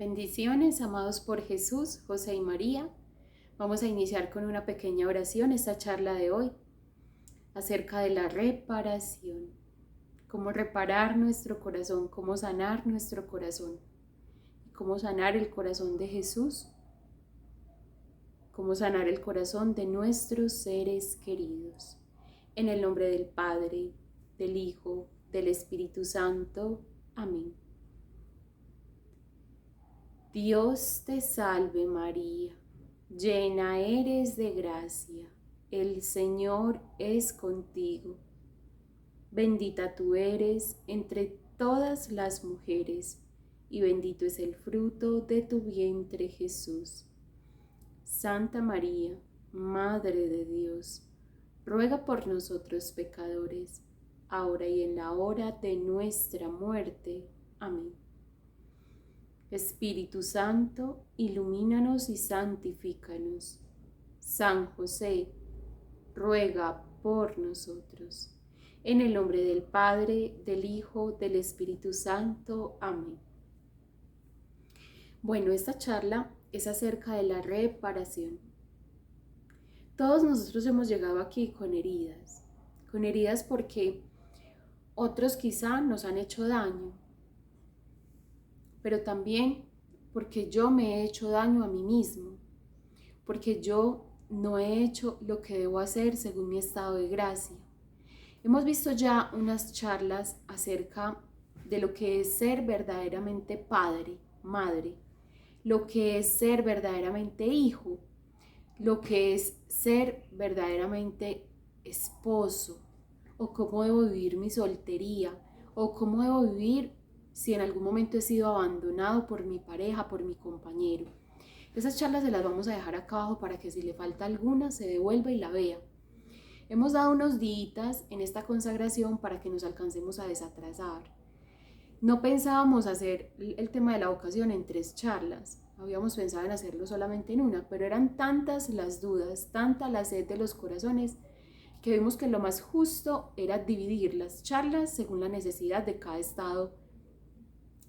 Bendiciones, amados por Jesús, José y María. Vamos a iniciar con una pequeña oración esta charla de hoy acerca de la reparación. Cómo reparar nuestro corazón, cómo sanar nuestro corazón, cómo sanar el corazón de Jesús, cómo sanar el corazón de nuestros seres queridos. En el nombre del Padre, del Hijo, del Espíritu Santo. Amén. Dios te salve María, llena eres de gracia, el Señor es contigo. Bendita tú eres entre todas las mujeres, y bendito es el fruto de tu vientre Jesús. Santa María, Madre de Dios, ruega por nosotros pecadores, ahora y en la hora de nuestra muerte. Amén. Espíritu Santo, ilumínanos y santifícanos. San José, ruega por nosotros. En el nombre del Padre, del Hijo, del Espíritu Santo. Amén. Bueno, esta charla es acerca de la reparación. Todos nosotros hemos llegado aquí con heridas porque otros quizá nos han hecho daño, pero también porque yo me he hecho daño a mí mismo, porque yo no he hecho lo que debo hacer según mi estado de gracia. Hemos visto ya unas charlas acerca de lo que es ser verdaderamente padre, madre, lo que es ser verdaderamente hijo, lo que es ser verdaderamente esposo, o cómo debo vivir mi soltería, o cómo debo vivir si en algún momento he sido abandonado por mi pareja, por mi compañero. Esas charlas se las vamos a dejar acá abajo para que si le falta alguna se devuelva y la vea. Hemos dado unos días en esta consagración para que nos alcancemos a desatrasar. No pensábamos hacer el tema de la vocación en 3 charlas, habíamos pensado en hacerlo solamente en una, pero eran tantas las dudas, tanta la sed de los corazones, que vimos que lo más justo era dividir las charlas según la necesidad de cada estado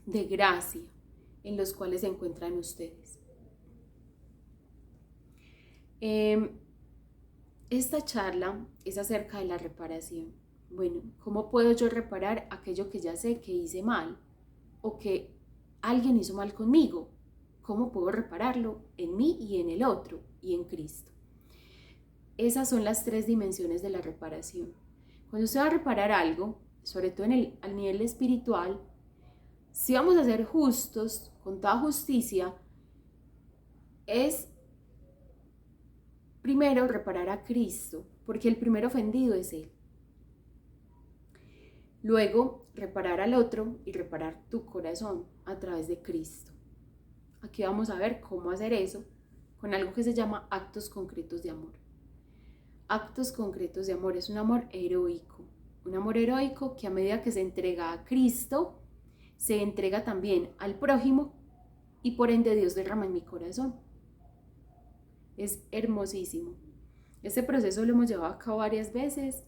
de gracia en los cuales se encuentran ustedes. Esta charla es acerca de la reparación. Bueno, ¿cómo puedo yo reparar aquello que ya sé que hice mal o que alguien hizo mal conmigo? ¿Cómo puedo repararlo en mí y en el otro y en Cristo? Esas son las 3 dimensiones de la reparación. Cuando usted va a reparar algo, sobre todo al nivel espiritual, si vamos a ser justos, con toda justicia, es primero reparar a Cristo, porque el primer ofendido es Él. Luego, reparar al otro y reparar tu corazón a través de Cristo. Aquí vamos a ver cómo hacer eso con algo que se llama actos concretos de amor. Actos concretos de amor es un amor heroico que a medida que se entrega a Cristo, se entrega también al prójimo y por ende Dios derrama en mi corazón. Es hermosísimo. Este proceso lo hemos llevado a cabo varias veces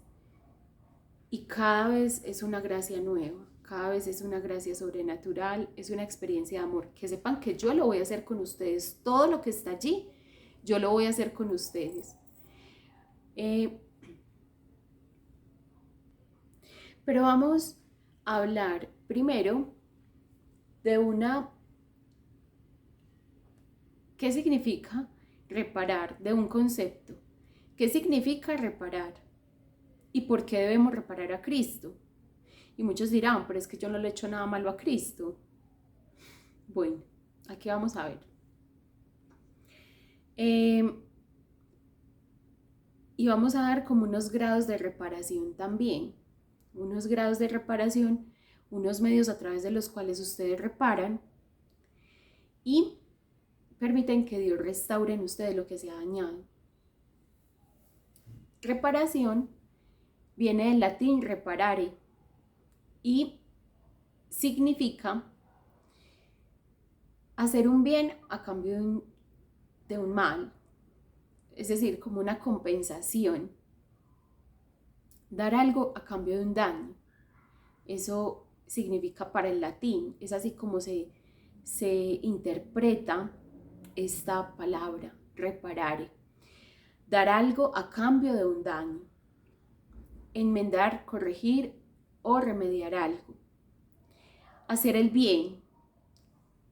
y cada vez es una gracia nueva, cada vez es una gracia sobrenatural, es una experiencia de amor. Que sepan que yo lo voy a hacer con ustedes, todo lo que está allí, yo lo voy a hacer con ustedes. Pero vamos a hablar primero de ¿qué significa reparar? De un concepto. ¿Qué significa reparar? ¿Y por qué debemos reparar a Cristo? Y muchos dirán, pero es que yo no le he hecho nada malo a Cristo. Bueno, aquí vamos a ver. Y vamos a dar como unos grados de reparación también. Unos grados de reparación, unos medios a través de los cuales ustedes reparan y permiten que Dios restaure en ustedes lo que se ha dañado. Reparación viene del latín reparare y significa hacer un bien a cambio de un mal, es decir, como una compensación, dar algo a cambio de un daño. Eso significa para el latín, es así como se se interpreta esta palabra, reparare. Dar algo a cambio de un daño. Enmendar, corregir o remediar algo. Hacer el bien.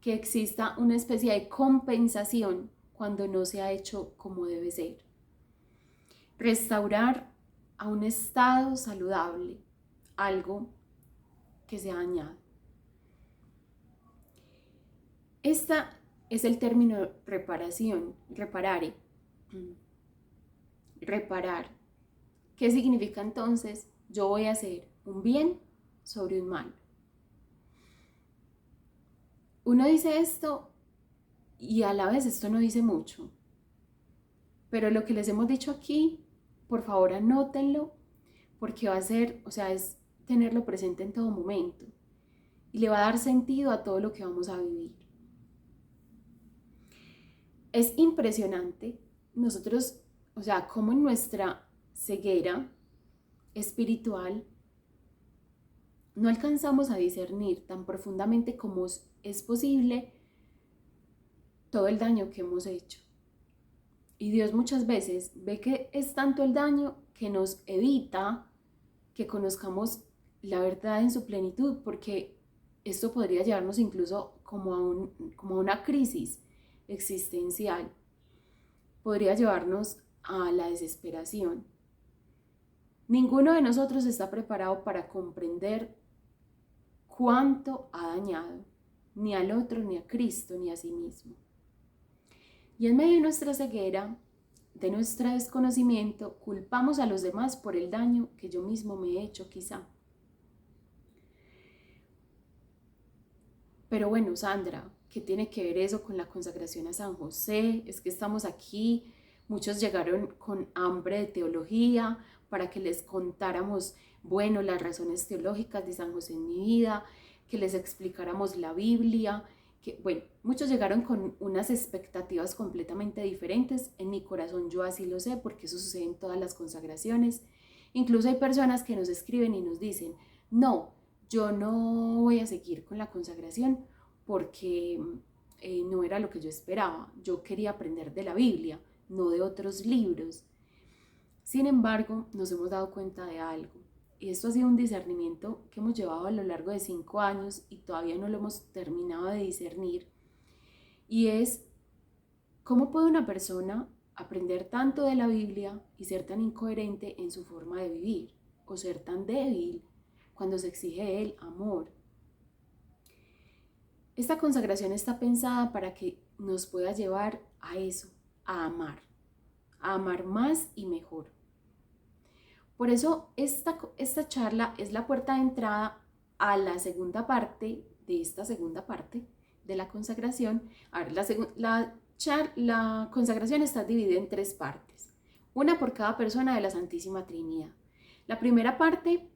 Que exista una especie de compensación cuando no se ha hecho como debe ser. Restaurar a un estado saludable algo que se ha dañado. Este es el término reparación, reparare. Reparar. ¿Qué significa entonces? Yo voy a hacer un bien sobre un mal. Uno dice esto y a la vez esto no dice mucho. Pero lo que les hemos dicho aquí, por favor anótenlo, porque va a ser, es tenerlo presente en todo momento y le va a dar sentido a todo lo que vamos a vivir. Es impresionante nosotros, cómo en nuestra ceguera espiritual no alcanzamos a discernir tan profundamente como es posible todo el daño que hemos hecho. Y Dios muchas veces ve que es tanto el daño que nos evita que conozcamos la verdad en su plenitud, porque esto podría llevarnos incluso como a una crisis existencial. Podría llevarnos a la desesperación. Ninguno de nosotros está preparado para comprender cuánto ha dañado, ni al otro, ni a Cristo, ni a sí mismo. Y en medio de nuestra ceguera, de nuestro desconocimiento, culpamos a los demás por el daño que yo mismo me he hecho quizá. Pero bueno, Sandra, ¿qué tiene que ver eso con la consagración a San José? Es que estamos aquí, muchos llegaron con hambre de teología para que les contáramos, las razones teológicas de San José en mi vida, que les explicáramos la Biblia, muchos llegaron con unas expectativas completamente diferentes. En mi corazón yo así lo sé, porque eso sucede en todas las consagraciones. Incluso hay personas que nos escriben y nos dicen, no, yo no voy a seguir con la consagración porque no era lo que yo esperaba. Yo quería aprender de la Biblia, no de otros libros. Sin embargo, nos hemos dado cuenta de algo. Y esto ha sido un discernimiento que hemos llevado a lo largo de 5 años y todavía no lo hemos terminado de discernir. Y es, ¿cómo puede una persona aprender tanto de la Biblia y ser tan incoherente en su forma de vivir? O ser tan débil cuando se exige de él amor. Esta consagración está pensada para que nos pueda llevar a eso, a amar más y mejor. Por eso esta charla es la puerta de entrada a la segunda parte de esta segunda parte de la consagración. A ver, la consagración está dividida en 3 partes, una por cada persona de la Santísima Trinidad. La primera parte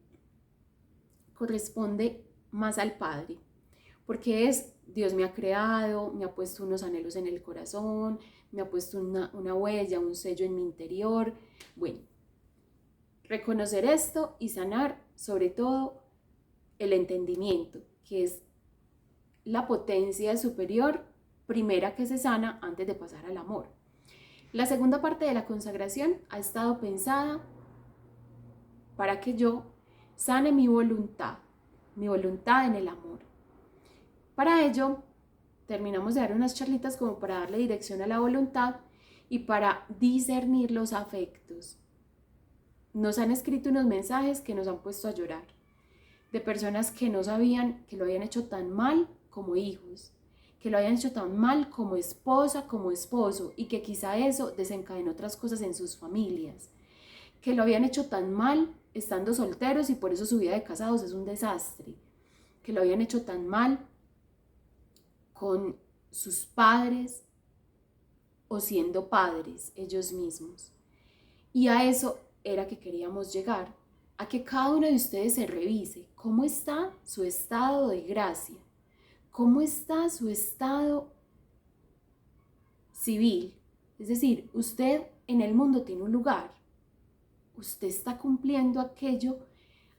corresponde más al Padre, porque Dios me ha creado, me ha puesto unos anhelos en el corazón, me ha puesto una huella, un sello en mi interior. Reconocer esto y sanar sobre todo el entendimiento, que es la potencia superior primera que se sana antes de pasar al amor. La segunda parte de la consagración ha estado pensada para que yo sane mi voluntad en el amor. Para ello, terminamos de dar unas charlitas como para darle dirección a la voluntad y para discernir los afectos. Nos han escrito unos mensajes que nos han puesto a llorar, de personas que no sabían que lo habían hecho tan mal como hijos, que lo habían hecho tan mal como esposa, como esposo, y que quizá eso desencadenó otras cosas en sus familias, que lo habían hecho tan mal estando solteros y por eso su vida de casados es un desastre, que lo habían hecho tan mal con sus padres o siendo padres ellos mismos. Y a eso era que queríamos llegar, a que cada uno de ustedes se revise cómo está su estado de gracia, cómo está su estado civil. Es decir, usted en el mundo tiene un lugar, usted está cumpliendo aquello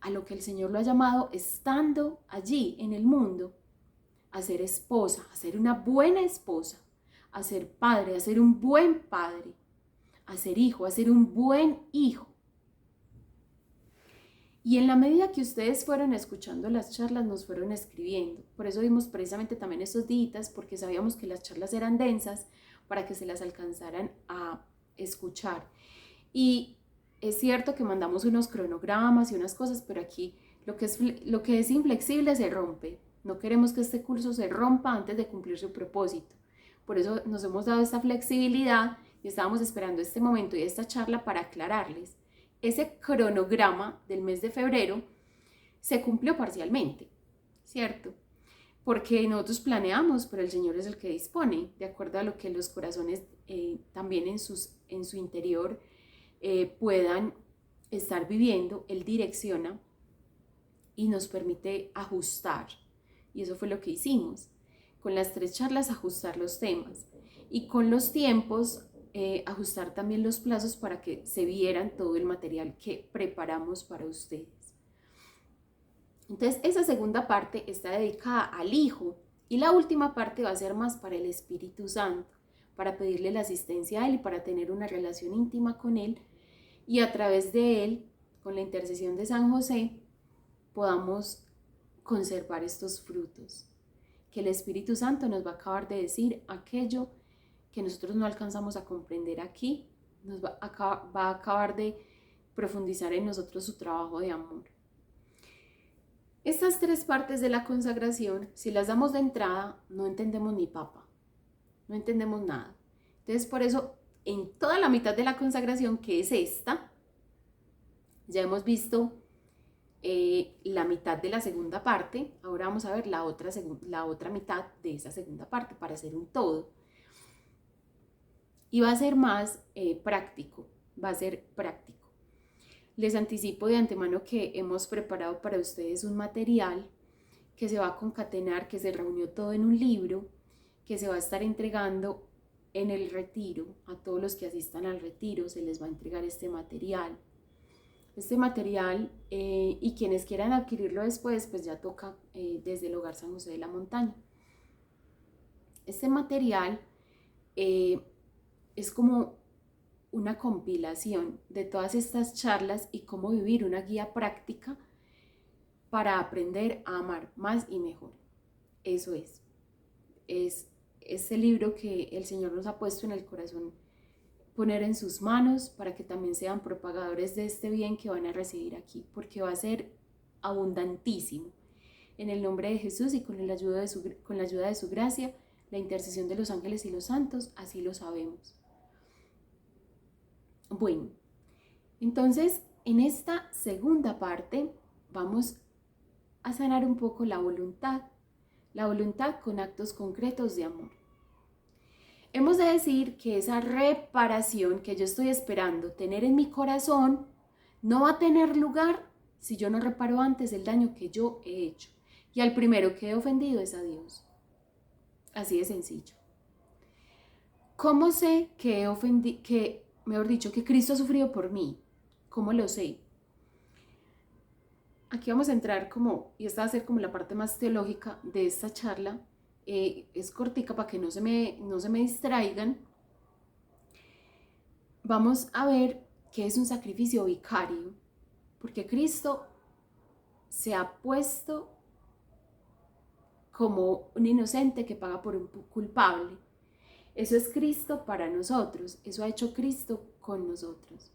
a lo que el Señor lo ha llamado estando allí en el mundo. a ser esposa, a ser una buena esposa, a ser padre, a ser un buen padre, a ser hijo, a ser un buen hijo. Y en la medida que ustedes fueron escuchando las charlas, nos fueron escribiendo. Por eso vimos precisamente también estos días, porque sabíamos que las charlas eran densas para que se las alcanzaran a escuchar. Y es cierto que mandamos unos cronogramas y unas cosas, pero aquí lo que es inflexible se rompe. No queremos que este curso se rompa antes de cumplir su propósito. Por eso nos hemos dado esta flexibilidad y estábamos esperando este momento y esta charla para aclararles. Ese cronograma del mes de febrero se cumplió parcialmente, ¿cierto? Porque nosotros planeamos, pero el Señor es el que dispone, de acuerdo a lo que los corazones también en su interior puedan estar viviendo. Él direcciona y nos permite ajustar. Y eso fue lo que hicimos. Con las 3 charlas ajustar los temas y con los tiempos ajustar también los plazos para que se vieran todo el material que preparamos para ustedes. Entonces, esa segunda parte está dedicada al Hijo y la última parte va a ser más para el Espíritu Santo, para pedirle la asistencia a Él y para tener una relación íntima con Él y a través de Él, con la intercesión de San José, podamos conservar estos frutos. Que el Espíritu Santo nos va a acabar de decir aquello que nosotros no alcanzamos a comprender aquí, nos va a acabar de profundizar en nosotros su trabajo de amor. Estas 3 partes de la consagración, si las damos de entrada, no entendemos ni papa, no entendemos nada. Entonces, por eso, en toda la mitad de la consagración, que es esta, ya hemos visto la mitad de la segunda parte, ahora vamos a ver la otra mitad de esa segunda parte para hacer un todo. Y va a ser más práctico, va a ser práctico. Les anticipo de antemano que hemos preparado para ustedes un material que se va a concatenar, que se reunió todo en un libro, que se va a estar entregando en el retiro. A todos los que asistan al retiro se les va a entregar este material. Y quienes quieran adquirirlo después, pues ya toca desde el Hogar San José de la Montaña. Este material es como una compilación de todas estas charlas y cómo vivir una guía práctica para aprender a amar más y mejor. Eso es este libro que el Señor nos ha puesto en el corazón, poner en sus manos para que también sean propagadores de este bien que van a recibir aquí, porque va a ser abundantísimo. En el nombre de Jesús y con la ayuda de su gracia, la intercesión de los ángeles y los santos, así lo sabemos. Bueno, entonces en esta segunda parte vamos a sanar un poco la voluntad con actos concretos de amor. Hemos de decir que esa reparación que yo estoy esperando tener en mi corazón no va a tener lugar si yo no reparo antes el daño que yo he hecho. Y al primero que he ofendido es a Dios. Así de sencillo. ¿Cómo sé que he ofendido, que Cristo ha sufrido por mí? ¿Cómo lo sé? Aquí vamos a entrar y esta va a ser como la parte más teológica de esta charla. Es cortica para que no se me distraigan. Vamos a ver qué es un sacrificio vicario, porque Cristo se ha puesto como un inocente que paga por un culpable. Eso es Cristo para nosotros, eso ha hecho Cristo con nosotros.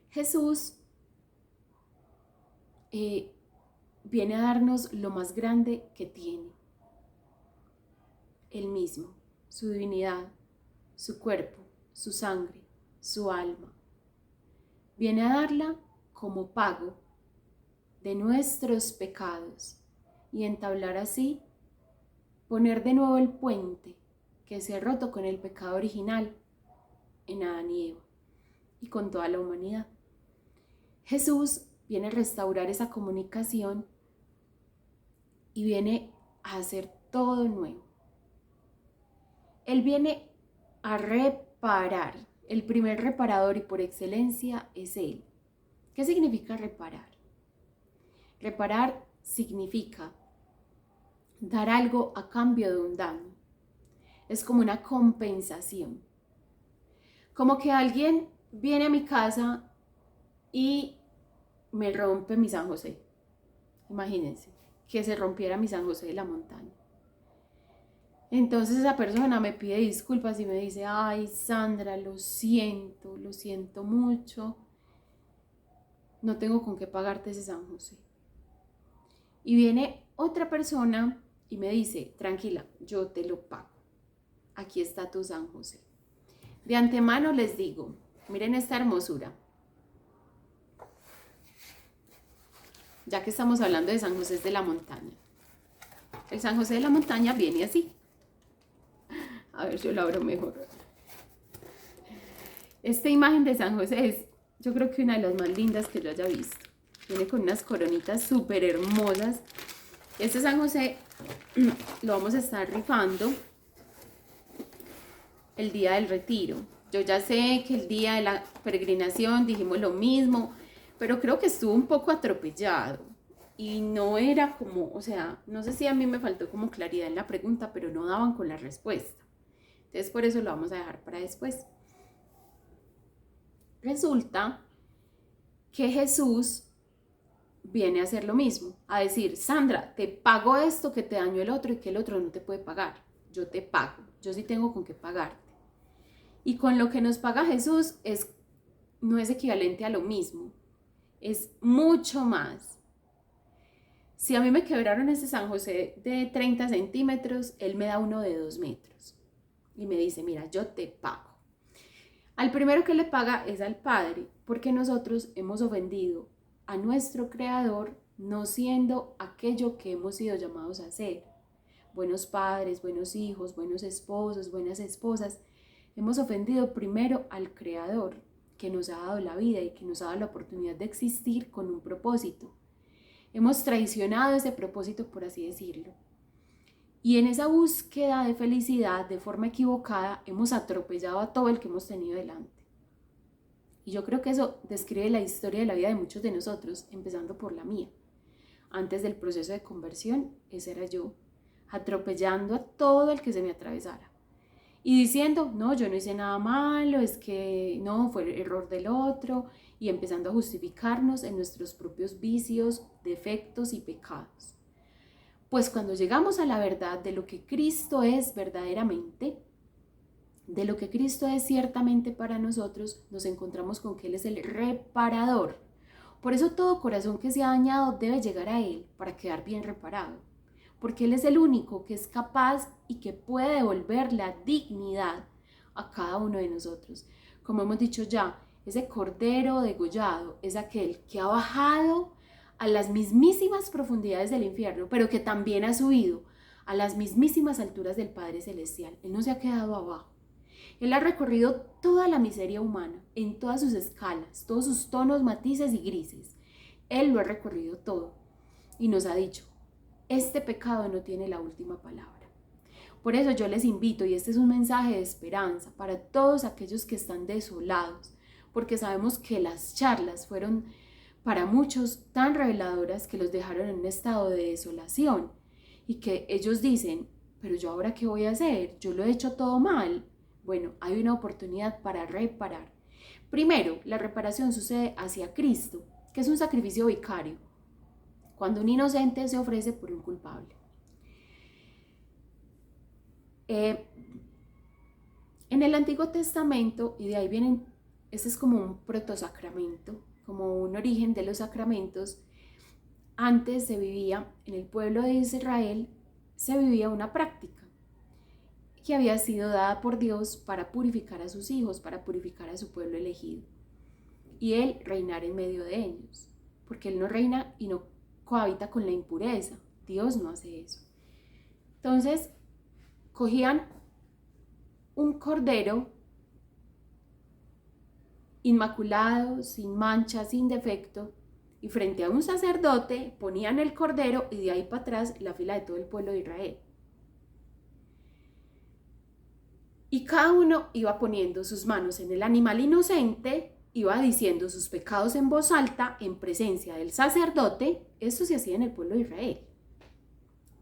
Jesús viene a darnos lo más grande que tiene, Él mismo, su divinidad, su cuerpo, su sangre, su alma. Viene a darla como pago de nuestros pecados y entablar así, poner de nuevo el puente que se ha roto con el pecado original en Adán y Eva y con toda la humanidad. Jesús viene a restaurar esa comunicación y viene a hacer todo nuevo. Él viene a reparar. El primer reparador y por excelencia es Él. ¿Qué significa reparar? Reparar significa dar algo a cambio de un daño. Es como una compensación. Como que alguien viene a mi casa y me rompe mi San José. Imagínense que se rompiera mi San José de la montaña. Entonces esa persona me pide disculpas y me dice, ay Sandra, lo siento mucho, no tengo con qué pagarte ese San José. Y viene otra persona y me dice, tranquila, yo te lo pago, aquí está tu San José. De antemano les digo, miren esta hermosura. Ya que estamos hablando de San José de la montaña. El San José de la montaña viene así. A ver, yo lo abro mejor. Esta imagen de San José es, yo creo que una de las más lindas que yo haya visto. Viene con unas coronitas súper hermosas. Este San José lo vamos a estar rifando el día del retiro. Yo ya sé que el día de la peregrinación dijimos lo mismo, pero creo que estuvo un poco atropellado. Y no era como, o sea, no sé si a mí me faltó como claridad en la pregunta, pero no daban con la respuesta. Entonces por eso lo vamos a dejar para después. Resulta que Jesús viene a hacer lo mismo, a decir, Sandra, te pago esto que te dañó el otro y que el otro no te puede pagar. Yo te pago, yo sí tengo con qué pagarte. Y con lo que nos paga Jesús no es equivalente a lo mismo, es mucho más. Si a mí me quebraron ese San José de 30 centímetros, él me da uno de 2 metros. Y me dice, mira, yo te pago. Al primero que le paga es al Padre, porque nosotros hemos ofendido a nuestro Creador, no siendo aquello que hemos sido llamados a ser. Buenos padres, buenos hijos, buenos esposos, buenas esposas. Hemos ofendido primero al Creador, que nos ha dado la vida y que nos ha dado la oportunidad de existir con un propósito. Hemos traicionado ese propósito, por así decirlo. Y en esa búsqueda de felicidad, de forma equivocada, hemos atropellado a todo el que hemos tenido delante. Y yo creo que eso describe la historia de la vida de muchos de nosotros, empezando por la mía. Antes del proceso de conversión, ese era yo, atropellando a todo el que se me atravesara. Y diciendo, no, yo no hice nada malo, es que no, fue el error del otro, y empezando a justificarnos en nuestros propios vicios, defectos y pecados. Pues cuando llegamos a la verdad de lo que Cristo es verdaderamente, de lo que Cristo es ciertamente para nosotros, nos encontramos con que Él es el reparador. Por eso todo corazón que se ha dañado debe llegar a Él para quedar bien reparado. Porque Él es el único que es capaz y que puede devolver la dignidad a cada uno de nosotros. Como hemos dicho ya, ese cordero degollado es aquel que ha bajado a las mismísimas profundidades del infierno, pero que también ha subido a las mismísimas alturas del Padre Celestial. Él no se ha quedado abajo. Él ha recorrido toda la miseria humana, en todas sus escalas, todos sus tonos, matices y grises. Él lo ha recorrido todo y nos ha dicho, este pecado no tiene la última palabra. Por eso yo les invito, y este es un mensaje de esperanza para todos aquellos que están desolados, porque sabemos que las charlas fueron para muchos tan reveladoras que los dejaron en un estado de desolación y que ellos dicen, pero yo ahora qué voy a hacer, yo lo he hecho todo mal. Bueno, hay una oportunidad para reparar. Primero, la reparación sucede hacia Cristo, que es un sacrificio vicario, cuando un inocente se ofrece por un culpable. En el Antiguo Testamento, y de ahí vienen, ese es como un protosacramento, como un origen de los sacramentos. Antes se vivía, en el pueblo de Israel, se vivía una práctica que había sido dada por Dios para purificar a sus hijos, para purificar a su pueblo elegido. Y Él reinar en medio de ellos, porque Él no reina y no cohabita con la impureza. Dios no hace eso. Entonces, cogían un cordero inmaculado, sin mancha, sin defecto, y frente a un sacerdote ponían el cordero y de ahí para atrás la fila de todo el pueblo de Israel. Y cada uno iba poniendo sus manos en el animal inocente, iba diciendo sus pecados en voz alta en presencia del sacerdote. Esto se hacía en el pueblo de Israel.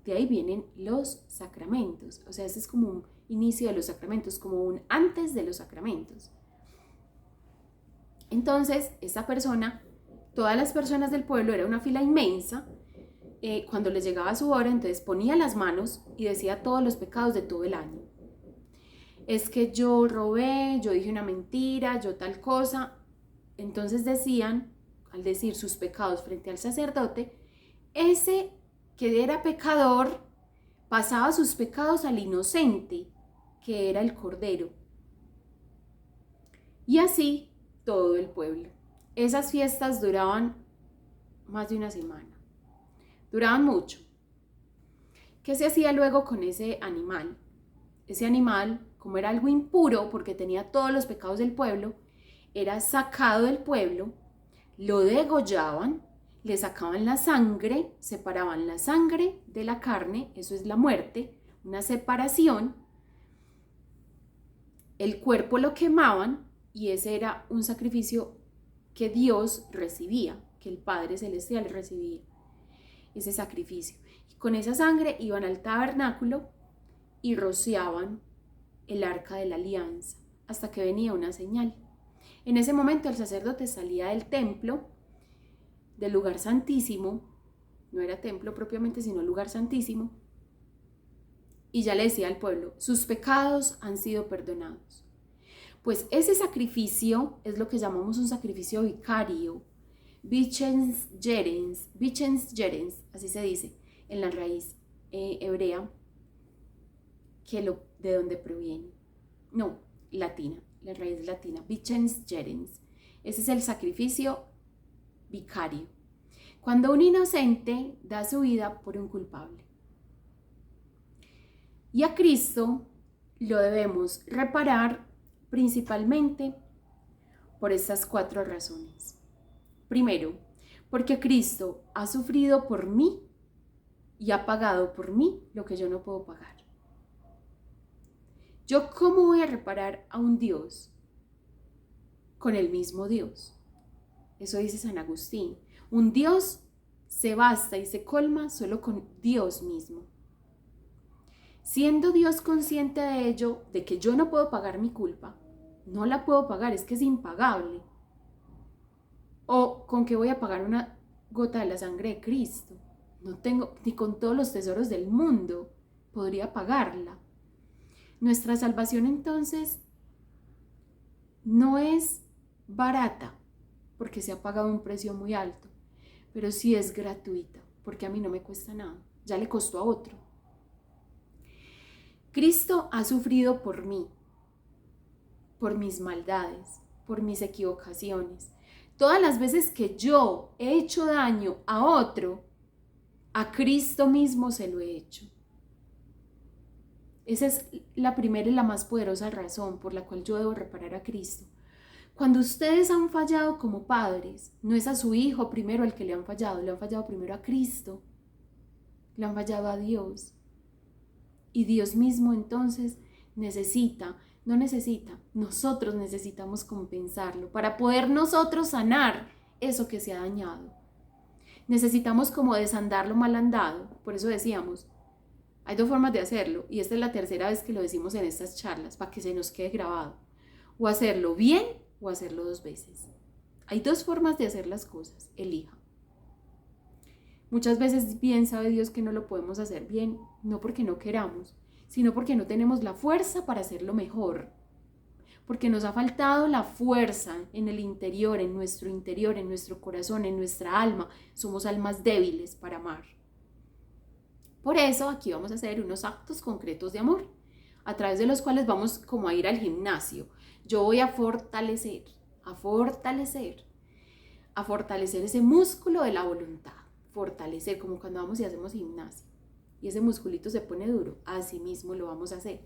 De ahí vienen los sacramentos. O sea, ese es como un inicio de los sacramentos, como un antes de los sacramentos. Entonces, esa persona, todas las personas del pueblo, era una fila inmensa. Cuando les llegaba su hora, entonces ponía las manos y decía todos los pecados de todo el año. Es que yo robé, yo dije una mentira, yo tal cosa. Entonces decían, al decir sus pecados frente al sacerdote, ese que era pecador pasaba sus pecados al inocente, que era el cordero. Y así todo el pueblo. Esas fiestas duraban más de una semana. Duraban mucho. ¿Qué se hacía luego con ese animal? Ese animal, como era algo impuro porque tenía todos los pecados del pueblo, era sacado del pueblo, lo degollaban, le sacaban la sangre, separaban la sangre de la carne, eso es la muerte, una separación, el cuerpo lo quemaban y ese era un sacrificio que Dios recibía, que el Padre Celestial recibía, ese sacrificio. Y con esa sangre iban al tabernáculo y rociaban el arca de la alianza hasta que venía una señal. En ese momento el sacerdote salía del templo, del lugar santísimo, no era templo propiamente, sino lugar santísimo, y ya le decía al pueblo, sus pecados han sido perdonados. Pues ese sacrificio es lo que llamamos un sacrificio vicario, vicens gerens, así se dice en la raíz hebrea, de donde proviene. No, latina, la raíz latina, vicens gerens. Ese es el sacrificio vicario. Cuando un inocente da su vida por un culpable. Y a Cristo lo debemos reparar principalmente por estas 4 razones. Primero, porque Cristo ha sufrido por mí y ha pagado por mí lo que yo no puedo pagar. ¿Yo cómo voy a reparar a un Dios con el mismo Dios? Eso dice San Agustín. Un Dios se basta y se colma solo con Dios mismo. Siendo Dios consciente de ello, de que yo no puedo pagar mi culpa, no la puedo pagar, es que es impagable. ¿O con qué voy a pagar una gota de la sangre de Cristo? No tengo, ni con todos los tesoros del mundo podría pagarla. Nuestra salvación entonces no es barata porque se ha pagado un precio muy alto, pero sí es gratuita porque a mí no me cuesta nada, ya le costó a otro. Cristo ha sufrido por mí, por mis maldades, por mis equivocaciones. Todas las veces que yo he hecho daño a otro, a Cristo mismo se lo he hecho. Esa es la primera y la más poderosa razón por la cual yo debo reparar a Cristo. Cuando ustedes han fallado como padres, no es a su hijo primero al que le han fallado primero a Cristo, le han fallado a Dios. Y Dios mismo entonces nosotros necesitamos compensarlo para poder nosotros sanar eso que se ha dañado. Necesitamos como desandar lo mal andado, por eso decíamos, hay 2 formas de hacerlo y esta es la tercera vez que lo decimos en estas charlas para que se nos quede grabado. O hacerlo bien o hacerlo 2 veces. Hay 2 formas de hacer las cosas, elija. Muchas veces bien sabe Dios que no lo podemos hacer bien, no porque no queramos, sino porque no tenemos la fuerza para hacerlo mejor. Porque nos ha faltado la fuerza en el interior, en nuestro corazón, en nuestra alma. Somos almas débiles para amar. Por eso aquí vamos a hacer unos actos concretos de amor, a través de los cuales vamos como a ir al gimnasio. Yo voy a fortalecer ese músculo de la voluntad. Fortalecer, como cuando vamos y hacemos gimnasio. Y ese musculito se pone duro, así mismo lo vamos a hacer.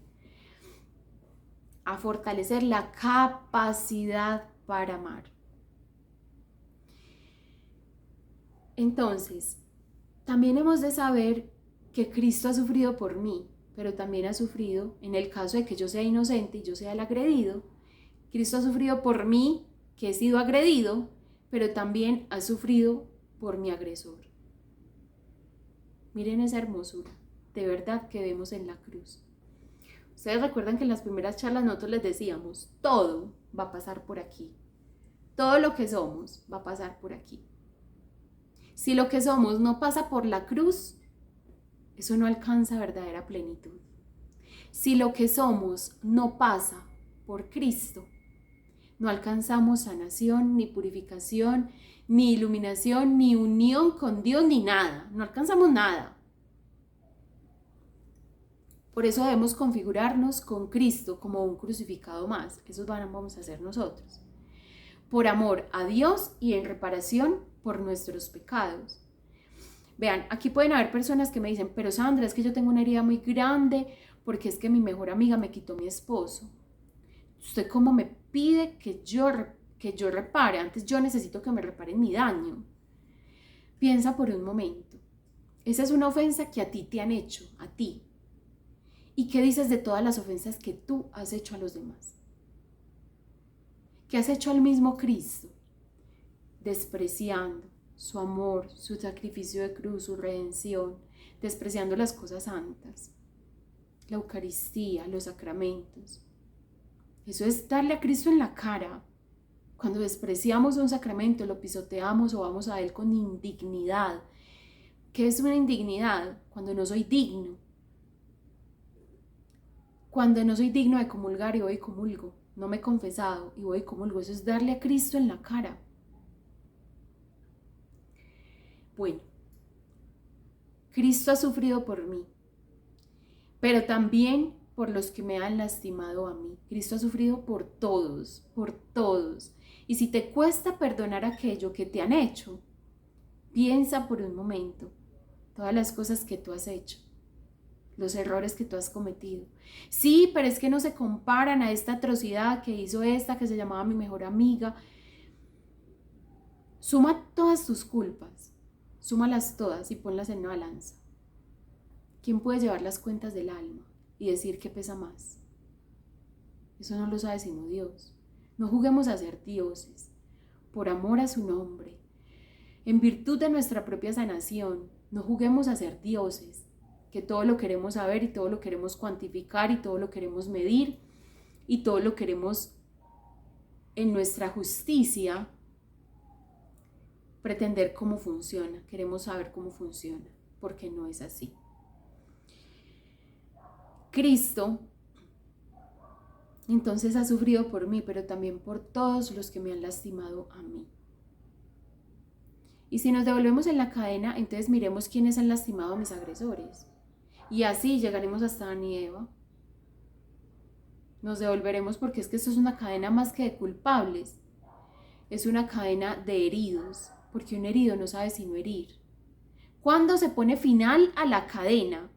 A fortalecer la capacidad para amar. Entonces, también hemos de saber que Cristo ha sufrido por mí, pero también ha sufrido, en el caso de que yo sea inocente y yo sea el agredido, Cristo ha sufrido por mí, que he sido agredido, pero también ha sufrido por mi agresor. Miren esa hermosura. de verdad que vemos en la cruz. Ustedes recuerdan que en las primeras charlas nosotros les decíamos, todo va a pasar por aquí. Todo lo que somos va a pasar por aquí. Si lo que somos no pasa por la cruz, eso no alcanza verdadera plenitud. Si lo que somos no pasa por Cristo, no alcanzamos sanación, ni purificación, ni iluminación, ni unión con Dios, ni nada. No alcanzamos nada. Por eso debemos configurarnos con Cristo como un crucificado más. Eso vamos a hacer nosotros. Por amor a Dios y en reparación por nuestros pecados. Vean, aquí pueden haber personas que me dicen, pero Sandra, es que yo tengo una herida muy grande porque es que mi mejor amiga me quitó mi esposo. ¿Usted cómo me pide que yo repare? Antes yo necesito que me reparen mi daño. Piensa por un momento. Esa es una ofensa que a ti te han hecho, a ti. ¿Y qué dices de todas las ofensas que tú has hecho a los demás? ¿Qué has hecho al mismo Cristo? Despreciando su amor, su sacrificio de cruz, su redención, despreciando las cosas santas, la Eucaristía, los sacramentos. Eso es darle a Cristo en la cara. Cuando despreciamos un sacramento, lo pisoteamos o vamos a Él con indignidad. ¿Qué es una indignidad? Cuando no soy digno. Cuando no soy digno de comulgar y voy y comulgo. No me he confesado y voy y comulgo. Eso es darle a Cristo en la cara. Bueno, Cristo ha sufrido por mí, pero también por los que me han lastimado a mí. Cristo ha sufrido por todos, por todos. Y si te cuesta perdonar aquello que te han hecho, piensa por un momento todas las cosas que tú has hecho, los errores que tú has cometido. Sí, pero es que no se comparan a esta atrocidad que hizo esta que se llamaba mi mejor amiga. Suma todas tus culpas, súmalas todas y ponlas en una balanza. ¿Quién puede llevar las cuentas del alma y decir qué pesa más? Eso no lo sabe sino Dios. No juguemos a ser dioses, por amor a su nombre. En virtud de nuestra propia sanación, no juguemos a ser dioses, que todo lo queremos saber y todo lo queremos cuantificar y todo lo queremos medir y todo lo queremos en nuestra justicia pretender cómo funciona. Queremos saber cómo funciona, porque no es así. Cristo entonces ha sufrido por mí, pero también por todos los que me han lastimado a mí. Y si nos devolvemos en la cadena, entonces miremos quiénes han lastimado a mis agresores. Y así llegaremos hasta Adán y Eva. Nos devolveremos porque es que esto es una cadena más que de culpables. Es una cadena de heridos, porque un herido no sabe sino herir. ¿Cuándo se pone final a la cadena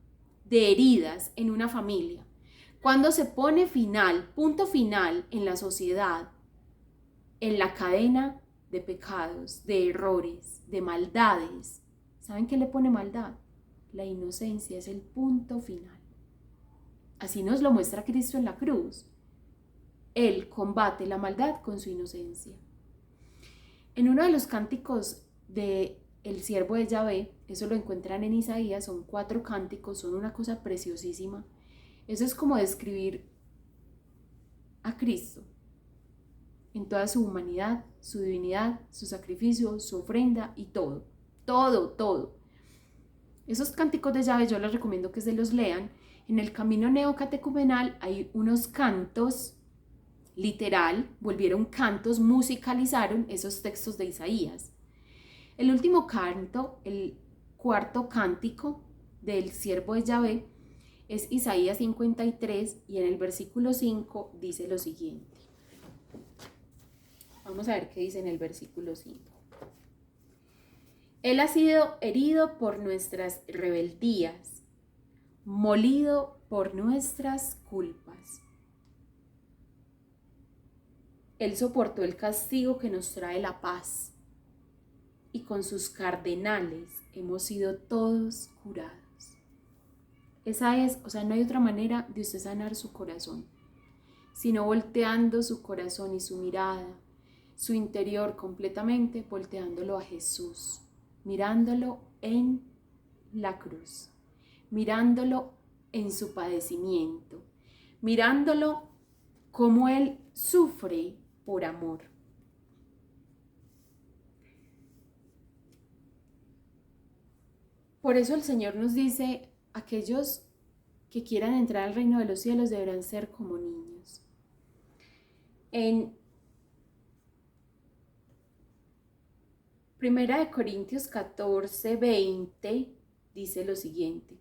de heridas en una familia? Cuando se pone final, punto final en la sociedad, en la cadena de pecados, de errores, de maldades. ¿Saben qué le pone maldad? La inocencia es el punto final. Así nos lo muestra Cristo en la cruz. Él combate la maldad con su inocencia. En uno de los cánticos de El siervo de Yahvé, eso lo encuentran en Isaías, son 4 cánticos, son una cosa preciosísima. Eso es como describir a Cristo en toda su humanidad, su divinidad, su sacrificio, su ofrenda y todo, todo, todo. Esos cánticos de Yahvé yo les recomiendo que se los lean. En el camino neocatecumenal hay unos cantos, literal, volvieron cantos, musicalizaron esos textos de Isaías. El último canto, el 4.º cántico del siervo de Yahvé, es Isaías 53 y en el versículo 5 dice lo siguiente. Vamos a ver qué dice en el versículo 5. Él ha sido herido por nuestras rebeldías, molido por nuestras culpas. Él soportó el castigo que nos trae la paz, y con sus cardenales hemos sido todos curados. Esa es, no hay otra manera de usted sanar su corazón, sino volteando su corazón y su mirada, su interior completamente, volteándolo a Jesús, mirándolo en la cruz, mirándolo en su padecimiento, mirándolo como Él sufre por amor. Por eso el Señor nos dice, aquellos que quieran entrar al reino de los cielos deberán ser como niños. En 1 Corintios 14, 20 dice lo siguiente: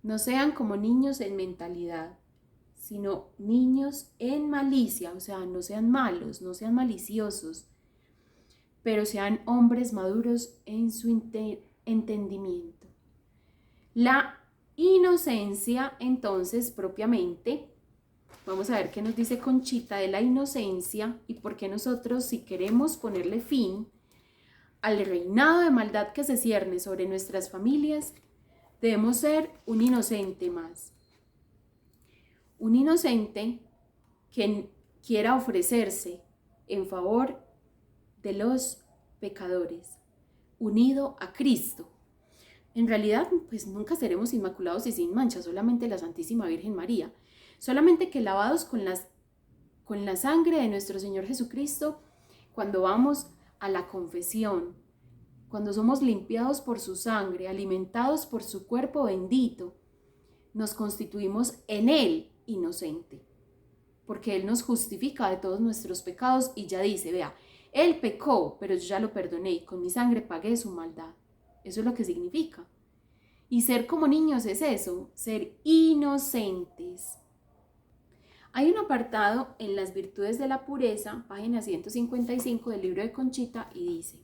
no sean como niños en mentalidad, sino niños en malicia, o sea, no sean malos, no sean maliciosos, pero sean hombres maduros en su entendimiento. La inocencia, entonces, propiamente, vamos a ver qué nos dice Conchita de la inocencia y por qué nosotros, si queremos ponerle fin al reinado de maldad que se cierne sobre nuestras familias, debemos ser un inocente más. Un inocente que quiera ofrecerse en favor de los pecadores, unido a Cristo. En realidad, pues nunca seremos inmaculados y sin mancha, solamente la Santísima Virgen María. Solamente que lavados con la sangre de nuestro Señor Jesucristo, cuando vamos a la confesión, cuando somos limpiados por su sangre, alimentados por su cuerpo bendito, nos constituimos en Él inocente, porque Él nos justifica de todos nuestros pecados y ya dice, vea, Él pecó, pero yo ya lo perdoné y con mi sangre pagué su maldad. Eso es lo que significa. Y ser como niños es eso, ser inocentes. Hay un apartado en las virtudes de la pureza, página 155 del libro de Conchita, y dice: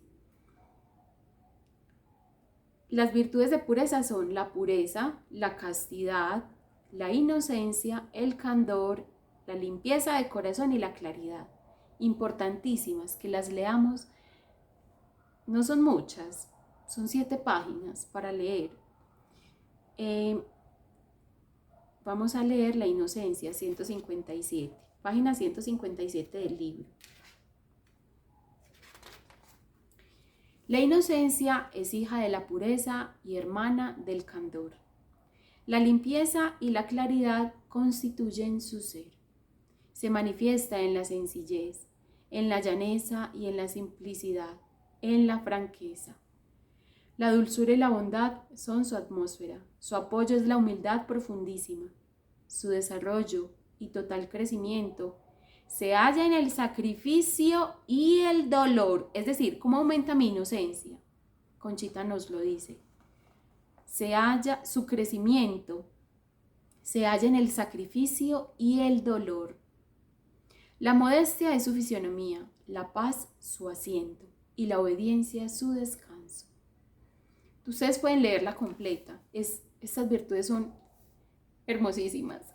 las virtudes de pureza son la pureza, la castidad, la inocencia, el candor, la limpieza de corazón y la claridad. Importantísimas, que las leamos. No son muchas, son 7 páginas para leer. Vamos a leer la inocencia, 157, página 157 del libro. La inocencia es hija de la pureza y hermana del candor. La limpieza y la claridad constituyen su ser. Se manifiesta en la sencillez, en la llaneza y en la simplicidad, en la franqueza. La dulzura y la bondad son su atmósfera, su apoyo es la humildad profundísima. Su desarrollo y total crecimiento se halla en el sacrificio y el dolor, es decir, ¿cómo aumenta mi inocencia? Conchita nos lo dice. Su crecimiento se halla en el sacrificio y el dolor. La modestia es su fisionomía, la paz su asiento y la obediencia su descanso. Ustedes pueden leerla completa. Estas virtudes son hermosísimas.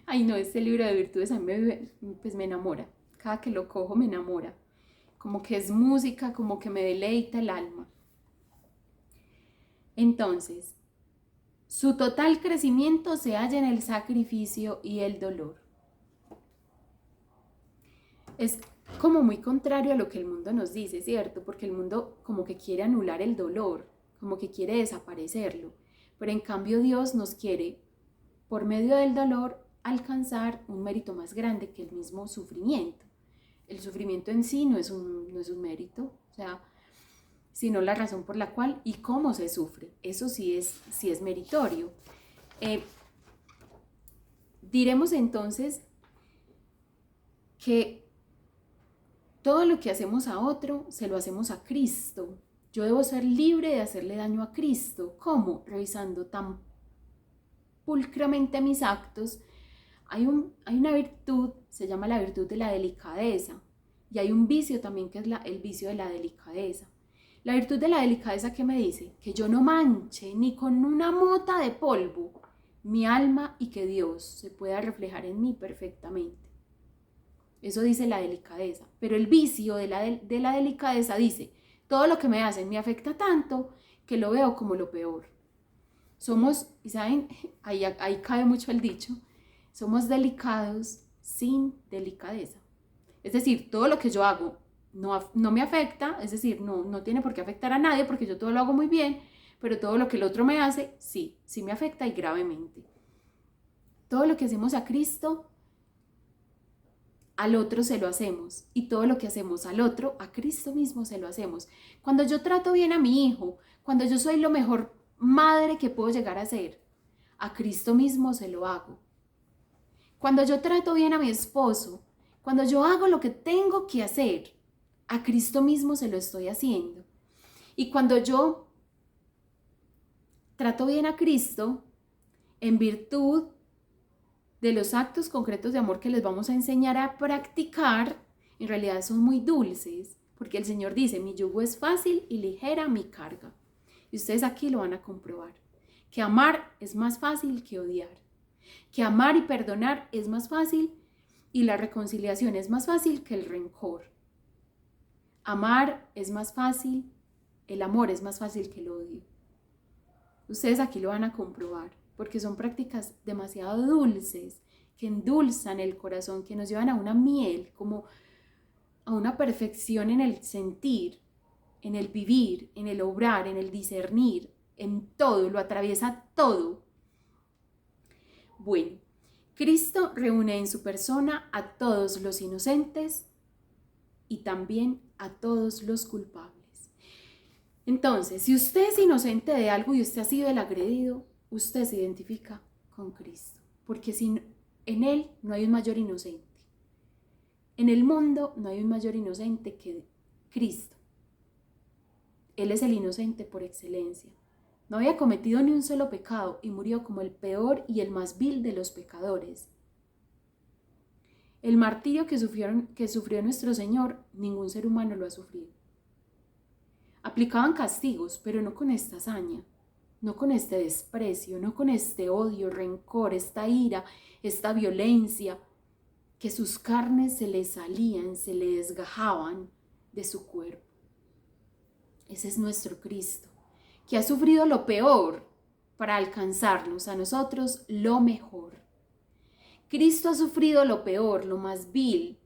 Ay no, este libro de virtudes a mí me enamora. Cada que lo cojo me enamora. Como que es música, como que me deleita el alma. Entonces, su total crecimiento se halla en el sacrificio y el dolor. Es como muy contrario a lo que el mundo nos dice, ¿cierto? Porque el mundo como que quiere anular el dolor, como que quiere desaparecerlo. Pero en cambio Dios nos quiere, por medio del dolor, alcanzar un mérito más grande que el mismo sufrimiento. El sufrimiento en sí no es un mérito, o sea, sino la razón por la cual y cómo se sufre. Eso sí es meritorio. Diremos entonces que todo lo que hacemos a otro se lo hacemos a Cristo. Yo debo ser libre de hacerle daño a Cristo. ¿Cómo? Revisando tan pulcramente mis actos. Hay una virtud, se llama la virtud de la delicadeza. Y hay un vicio también que es el vicio de la delicadeza. La virtud de la delicadeza, ¿qué me dice? Que yo no manche ni con una mota de polvo mi alma y que Dios se pueda reflejar en mí perfectamente. Eso dice la delicadeza. Pero el vicio de la delicadeza dice: todo lo que me hacen me afecta tanto que lo veo como lo peor. Somos, y saben, ahí cae mucho el dicho, somos delicados sin delicadeza. Es decir, todo lo que yo hago no me afecta, es decir, no tiene por qué afectar a nadie porque yo todo lo hago muy bien, pero todo lo que el otro me hace, sí me afecta y gravemente. Todo lo que hacemos a Cristo, al otro se lo hacemos, y todo lo que hacemos al otro, a Cristo mismo se lo hacemos. Cuando yo trato bien a mi hijo, cuando yo soy lo mejor madre que puedo llegar a ser, a Cristo mismo se lo hago. Cuando yo trato bien a mi esposo, cuando yo hago lo que tengo que hacer, a Cristo mismo se lo estoy haciendo. Y cuando yo trato bien a Cristo, en virtud de los actos concretos de amor que les vamos a enseñar a practicar, en realidad son muy dulces, porque el Señor dice, mi yugo es fácil y ligera mi carga. Y ustedes aquí lo van a comprobar, que amar es más fácil que odiar, que amar y perdonar es más fácil y la reconciliación es más fácil que el rencor. Amar es más fácil, el amor es más fácil que el odio. Ustedes aquí lo van a comprobar, porque son prácticas demasiado dulces, que endulzan el corazón, que nos llevan a una miel, como a una perfección en el sentir, en el vivir, en el obrar, en el discernir, en todo, lo atraviesa todo. Bueno, Cristo reúne en su persona a todos los inocentes y también a todos los culpables. Entonces, si usted es inocente de algo y usted ha sido el agredido, usted se identifica con Cristo, porque en Él no hay un mayor inocente. En el mundo no hay un mayor inocente que Cristo. Él es el inocente por excelencia. No había cometido ni un solo pecado y murió como el peor y el más vil de los pecadores. El martirio que sufrió nuestro Señor, ningún ser humano lo ha sufrido. Aplicaban castigos, pero no con esta hazaña, no con este desprecio, no con este odio, rencor, esta ira, esta violencia, que sus carnes se le salían, se le desgajaban de su cuerpo. Ese es nuestro Cristo, que ha sufrido lo peor para alcanzarnos a nosotros lo mejor. Cristo ha sufrido lo peor, lo más vil,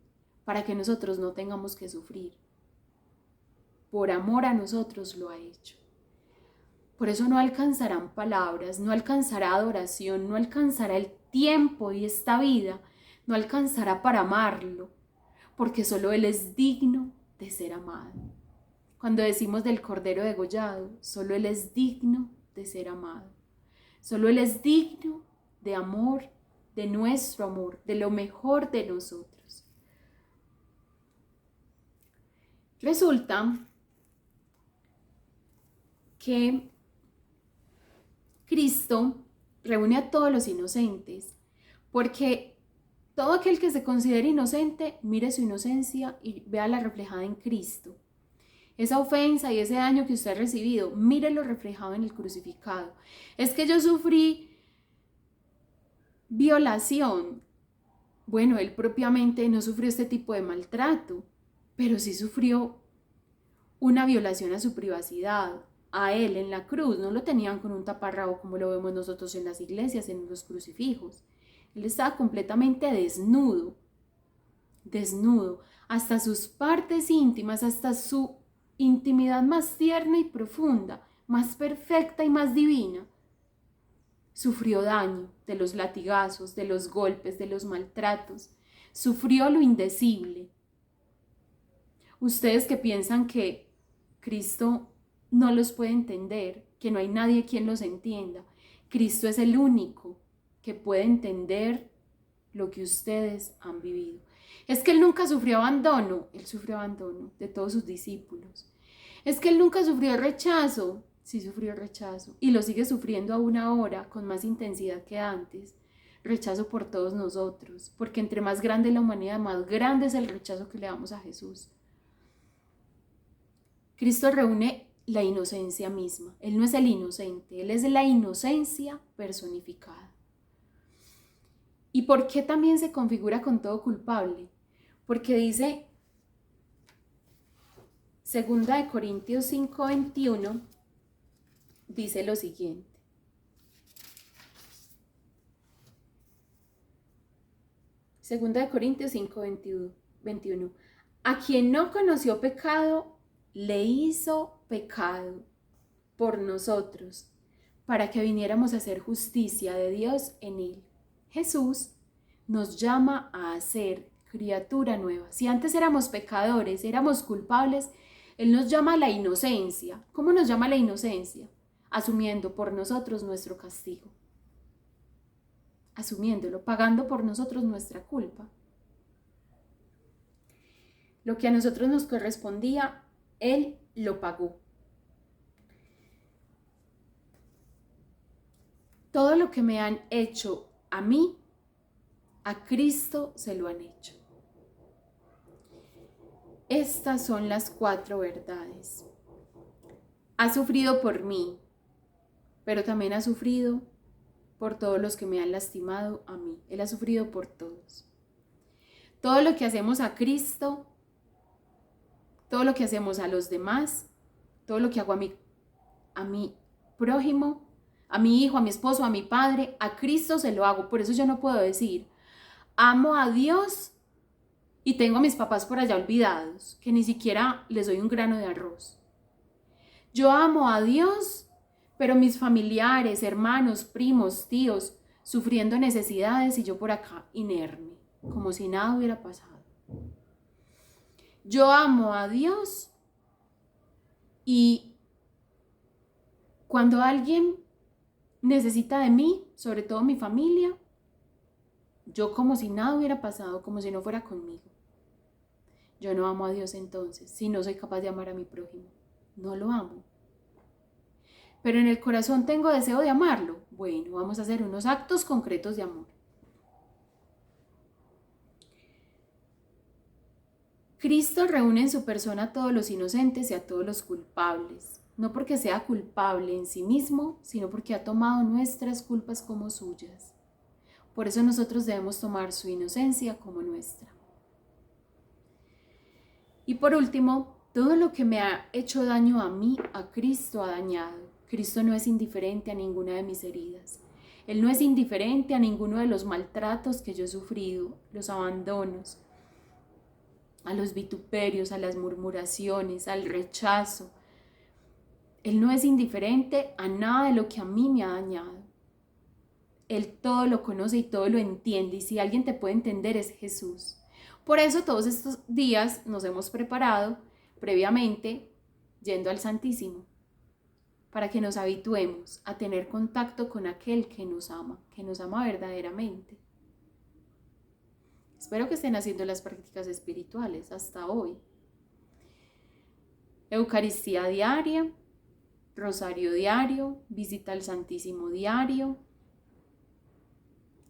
para que nosotros no tengamos que sufrir. Por amor a nosotros lo ha hecho. Por eso no alcanzarán palabras, no alcanzará adoración, no alcanzará el tiempo y esta vida, no alcanzará para amarlo, porque solo Él es digno de ser amado. Cuando decimos del Cordero degollado, solo Él es digno de ser amado. Solo Él es digno de amor, de nuestro amor, de lo mejor de nosotros. Resulta que Cristo reúne a todos los inocentes, porque todo aquel que se considere inocente, mire su inocencia y véala reflejada en Cristo. Esa ofensa y ese daño que usted ha recibido, mírelo reflejado en el crucificado. Es que yo sufrí violación. Bueno, él propiamente no sufrió este tipo de maltrato, pero sí sufrió una violación a su privacidad. A él en la cruz no lo tenían con un taparrabo como lo vemos nosotros en las iglesias, en los crucifijos. Él estaba completamente desnudo, hasta sus partes íntimas, hasta su intimidad más tierna y profunda, más perfecta y más divina. Sufrió daño de los latigazos, de los golpes, de los maltratos. Sufrió lo indecible. Ustedes que piensan que Cristo no los puede entender, que no hay nadie quien los entienda, Cristo es el único que puede entender lo que ustedes han vivido. Es que Él nunca sufrió abandono, Él sufrió abandono de todos sus discípulos. Es que Él nunca sufrió rechazo, sí sufrió rechazo y lo sigue sufriendo aún ahora con más intensidad que antes. Rechazo por todos nosotros, porque entre más grande es la humanidad, más grande es el rechazo que le damos a Jesús. Cristo reúne la inocencia misma. Él no es el inocente, Él es la inocencia personificada. ¿Y por qué también se configura con todo culpable? Porque dice 2 Corintios 5:21, dice lo siguiente. Segunda de Corintios 5:21. A quien no conoció pecado, le hizo pecado por nosotros, para que viniéramos a hacer justicia de Dios en Él. Jesús nos llama a ser criatura nueva. Si antes éramos pecadores, éramos culpables, Él nos llama a la inocencia. ¿Cómo nos llama a la inocencia? Asumiendo por nosotros nuestro castigo. Asumiéndolo, pagando por nosotros nuestra culpa. Lo que a nosotros nos correspondía, Él lo pagó. Todo lo que me han hecho a mí, a Cristo se lo han hecho. Estas son las 4 verdades. Ha sufrido por mí, pero también ha sufrido por todos los que me han lastimado a mí. Él ha sufrido por todos. Todo lo que hacemos a Cristo, todo lo que hacemos a los demás, todo lo que hago a mi prójimo, a mi hijo, a mi esposo, a mi padre, a Cristo se lo hago. Por eso yo no puedo decir, amo a Dios y tengo a mis papás por allá olvidados, que ni siquiera les doy un grano de arroz. Yo amo a Dios, pero mis familiares, hermanos, primos, tíos, sufriendo necesidades y yo por acá inerme, como si nada hubiera pasado. Yo amo a Dios y cuando alguien necesita de mí, sobre todo mi familia, yo como si nada hubiera pasado, como si no fuera conmigo. Yo no amo a Dios entonces, si no soy capaz de amar a mi prójimo. No lo amo. Pero en el corazón tengo deseo de amarlo. Bueno, vamos a hacer unos actos concretos de amor. Cristo reúne en su persona a todos los inocentes y a todos los culpables. No porque sea culpable en sí mismo, sino porque ha tomado nuestras culpas como suyas. Por eso nosotros debemos tomar su inocencia como nuestra. Y por último, todo lo que me ha hecho daño a mí, a Cristo ha dañado. Cristo no es indiferente a ninguna de mis heridas. Él no es indiferente a ninguno de los maltratos que yo he sufrido, los abandonos, a los vituperios, a las murmuraciones, al rechazo. Él no es indiferente a nada de lo que a mí me ha dañado. Él todo lo conoce y todo lo entiende, y si alguien te puede entender es Jesús. Por eso todos estos días nos hemos preparado previamente yendo al Santísimo, para que nos habituemos a tener contacto con aquel que nos ama verdaderamente. Espero que estén haciendo las prácticas espirituales hasta hoy. Eucaristía diaria, rosario diario, visita al Santísimo diario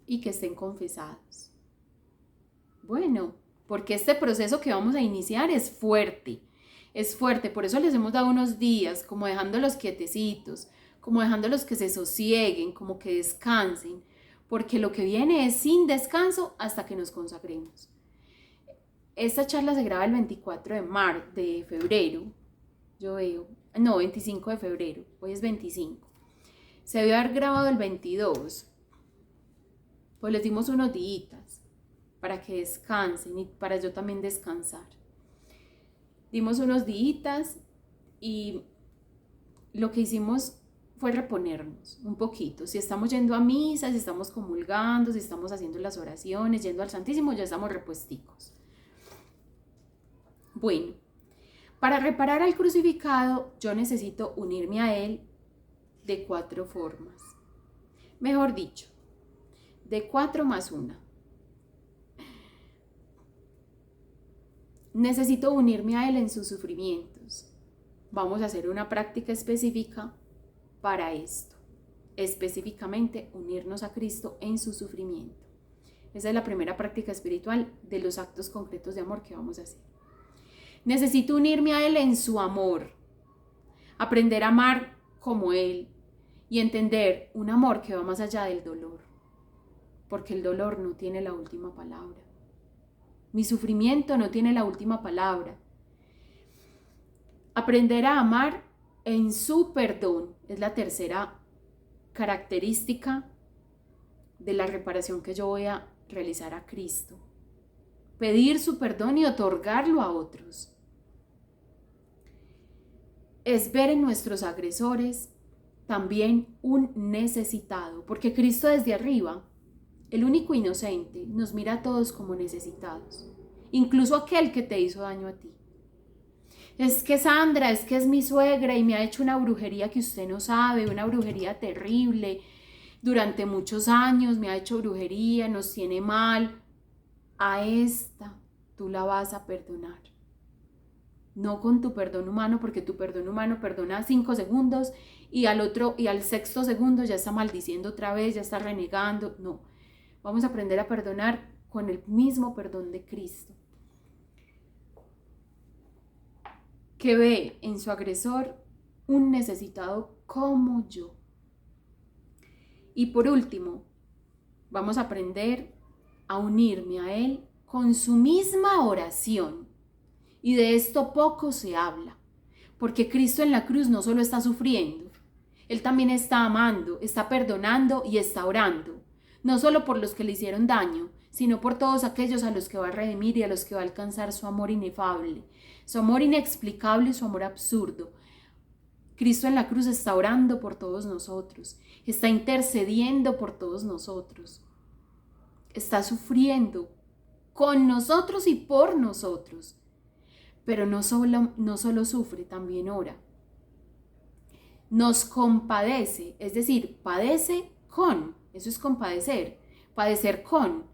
y que estén confesados. Bueno, porque este proceso que vamos a iniciar es fuerte, por eso les hemos dado unos días, como dejándolos quietecitos, como dejándolos que se sosieguen, como que descansen, porque lo que viene es sin descanso hasta que nos consagremos. Esta charla se graba el 24 de febrero, yo veo, no, 25 de febrero, hoy es 25. Se debió haber grabado el 22, pues les dimos unos días para que descansen y para yo también descansar. Dimos unos días y lo que hicimos fue reponernos un poquito. Si estamos yendo a misa, si estamos comulgando, si estamos haciendo las oraciones, yendo al Santísimo, ya estamos repuesticos. Bueno, para reparar al crucificado, yo necesito unirme a Él de 4 formas. Mejor dicho, de 4 más 1. Necesito unirme a Él en sus sufrimientos. Vamos a hacer una práctica específica para esto. Específicamente, unirnos a Cristo en su sufrimiento. Esa es la primera práctica espiritual de los actos concretos de amor que vamos a hacer. Necesito unirme a Él en su amor. Aprender a amar como Él y entender un amor que va más allá del dolor. Porque el dolor no tiene la última palabra. Mi sufrimiento no tiene la última palabra. Aprender a amar en su perdón es la tercera característica de la reparación que yo voy a realizar a Cristo. Pedir su perdón y otorgarlo a otros. es ver en nuestros agresores también un necesitado, porque Cristo desde arriba, el único inocente, nos mira a todos como necesitados, incluso aquel que te hizo daño a ti. Es que Sandra, es que es mi suegra y me ha hecho una brujería que usted no sabe, una brujería terrible. Durante muchos años me ha hecho brujería, nos tiene mal. A esta tú la vas a perdonar. No con tu perdón humano, porque tu perdón humano perdona 5 segundos y al 6º segundo ya está maldiciendo otra vez, ya está renegando. No, vamos a aprender a perdonar con el mismo perdón de Cristo, que ve en su agresor un necesitado como yo. Y por último, vamos a aprender a unirme a Él con su misma oración. Y de esto poco se habla, porque Cristo en la cruz no solo está sufriendo, Él también está amando, está perdonando y está orando, no solo por los que le hicieron daño, sino por todos aquellos a los que va a redimir y a los que va a alcanzar su amor inefable, su amor inexplicable y su amor absurdo. Cristo en la cruz está orando por todos nosotros, está intercediendo por todos nosotros, está sufriendo con nosotros y por nosotros. Pero no solo sufre, también ora. Nos compadece, es decir, padece con, eso es compadecer, padecer con.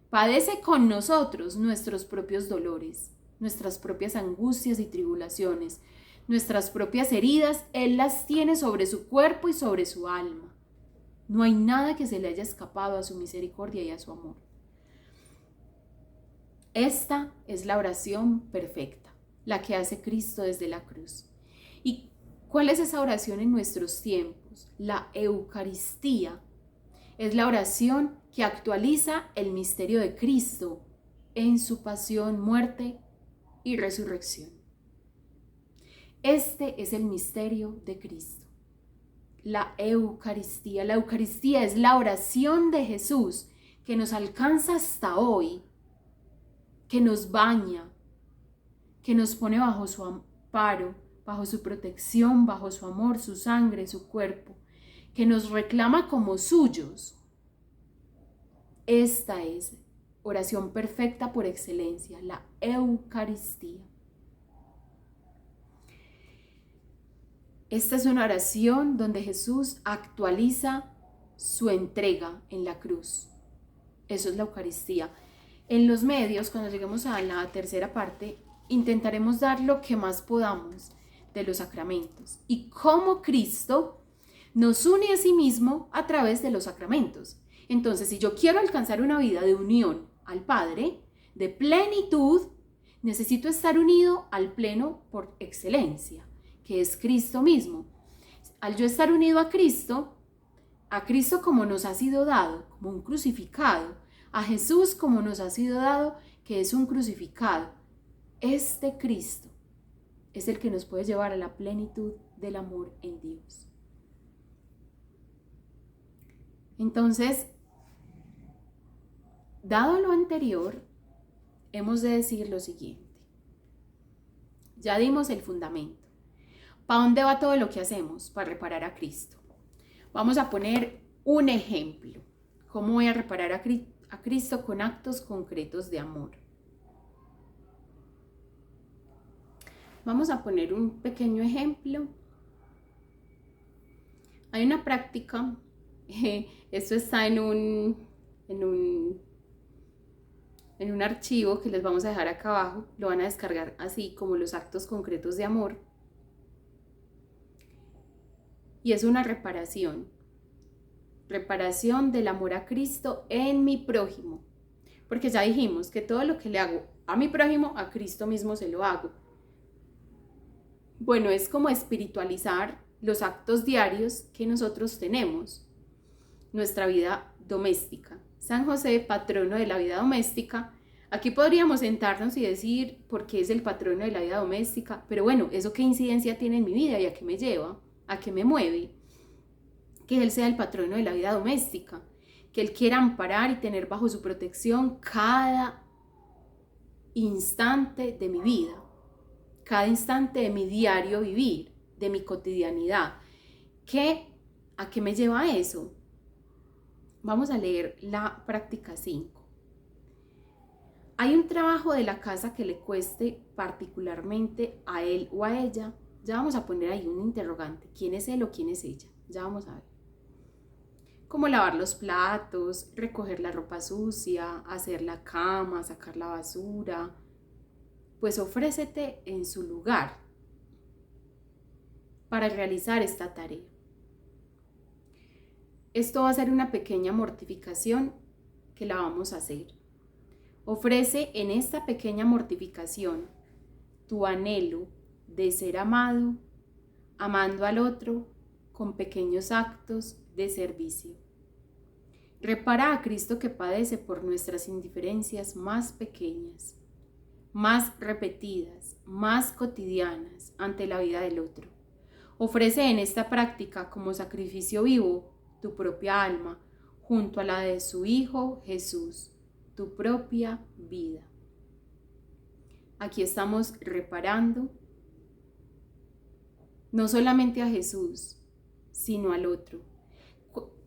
Padece con nosotros nuestros propios dolores, nuestras propias angustias y tribulaciones, nuestras propias heridas. Él las tiene sobre su cuerpo y sobre su alma. No hay nada que se le haya escapado a su misericordia y a su amor. Esta es la oración perfecta, la que hace Cristo desde la cruz. ¿Y cuál es esa oración en nuestros tiempos? La Eucaristía es la oración que actualiza el misterio de Cristo en su pasión, muerte y resurrección. Este es el misterio de Cristo, la Eucaristía. La Eucaristía es la oración de Jesús que nos alcanza hasta hoy, que nos baña, que nos pone bajo su amparo, bajo su protección, bajo su amor, su sangre, su cuerpo, que nos reclama como suyos. Esta es oración perfecta por excelencia, la Eucaristía. Esta es una oración donde Jesús actualiza su entrega en la cruz. Eso es la Eucaristía. En los medios, cuando lleguemos a la tercera parte, intentaremos dar lo que más podamos de los sacramentos y cómo Cristo nos une a sí mismo a través de los sacramentos. Entonces, si yo quiero alcanzar una vida de unión al Padre, de plenitud, necesito estar unido al pleno por excelencia, que es Cristo mismo. Al yo estar unido a Cristo como nos ha sido dado, como un crucificado, a Jesús como nos ha sido dado, que es un crucificado. Este Cristo es el que nos puede llevar a la plenitud del amor en Dios. Entonces, dado lo anterior, hemos de decir lo siguiente. Ya dimos el fundamento. ¿Para dónde va todo lo que hacemos? Para reparar a Cristo. Vamos a poner un ejemplo. ¿Cómo voy a reparar a Cristo con actos concretos de amor? Vamos a poner un pequeño ejemplo. Hay una práctica, esto está en un archivo que les vamos a dejar acá abajo, lo van a descargar así como los actos concretos de amor. Y es una reparación del amor a Cristo en mi prójimo. Porque ya dijimos que todo lo que le hago a mi prójimo, a Cristo mismo se lo hago. Bueno, es como espiritualizar los actos diarios que nosotros tenemos, nuestra vida doméstica. San José, patrono de la vida doméstica. Aquí podríamos sentarnos y decir por qué es el patrono de la vida doméstica, pero bueno, ¿eso qué incidencia tiene en mi vida y a qué me lleva? ¿A qué me mueve? Que Él sea el patrono de la vida doméstica, que Él quiera amparar y tener bajo su protección cada instante de mi vida, cada instante de mi diario vivir. de mi cotidianidad. ¿A qué me lleva eso? Vamos a leer la práctica 5. ¿Hay un trabajo de la casa que le cueste particularmente a él o a ella? Ya vamos a poner ahí un interrogante. ¿Quién es él o quién es ella? Ya vamos a ver. Como lavar los platos, recoger la ropa sucia, hacer la cama, sacar la basura. Pues ofrécete en su lugar para realizar esta tarea. Esto va a ser una pequeña mortificación que la vamos a hacer. Ofrece en esta pequeña mortificación tu anhelo de ser amado, amando al otro con pequeños actos de servicio. Repara a Cristo que padece por nuestras indiferencias más pequeñas, más repetidas, más cotidianas ante la vida del otro. Ofrece en esta práctica como sacrificio vivo tu propia alma junto a la de su Hijo Jesús, tu propia vida. Aquí estamos reparando no solamente a Jesús, sino al otro.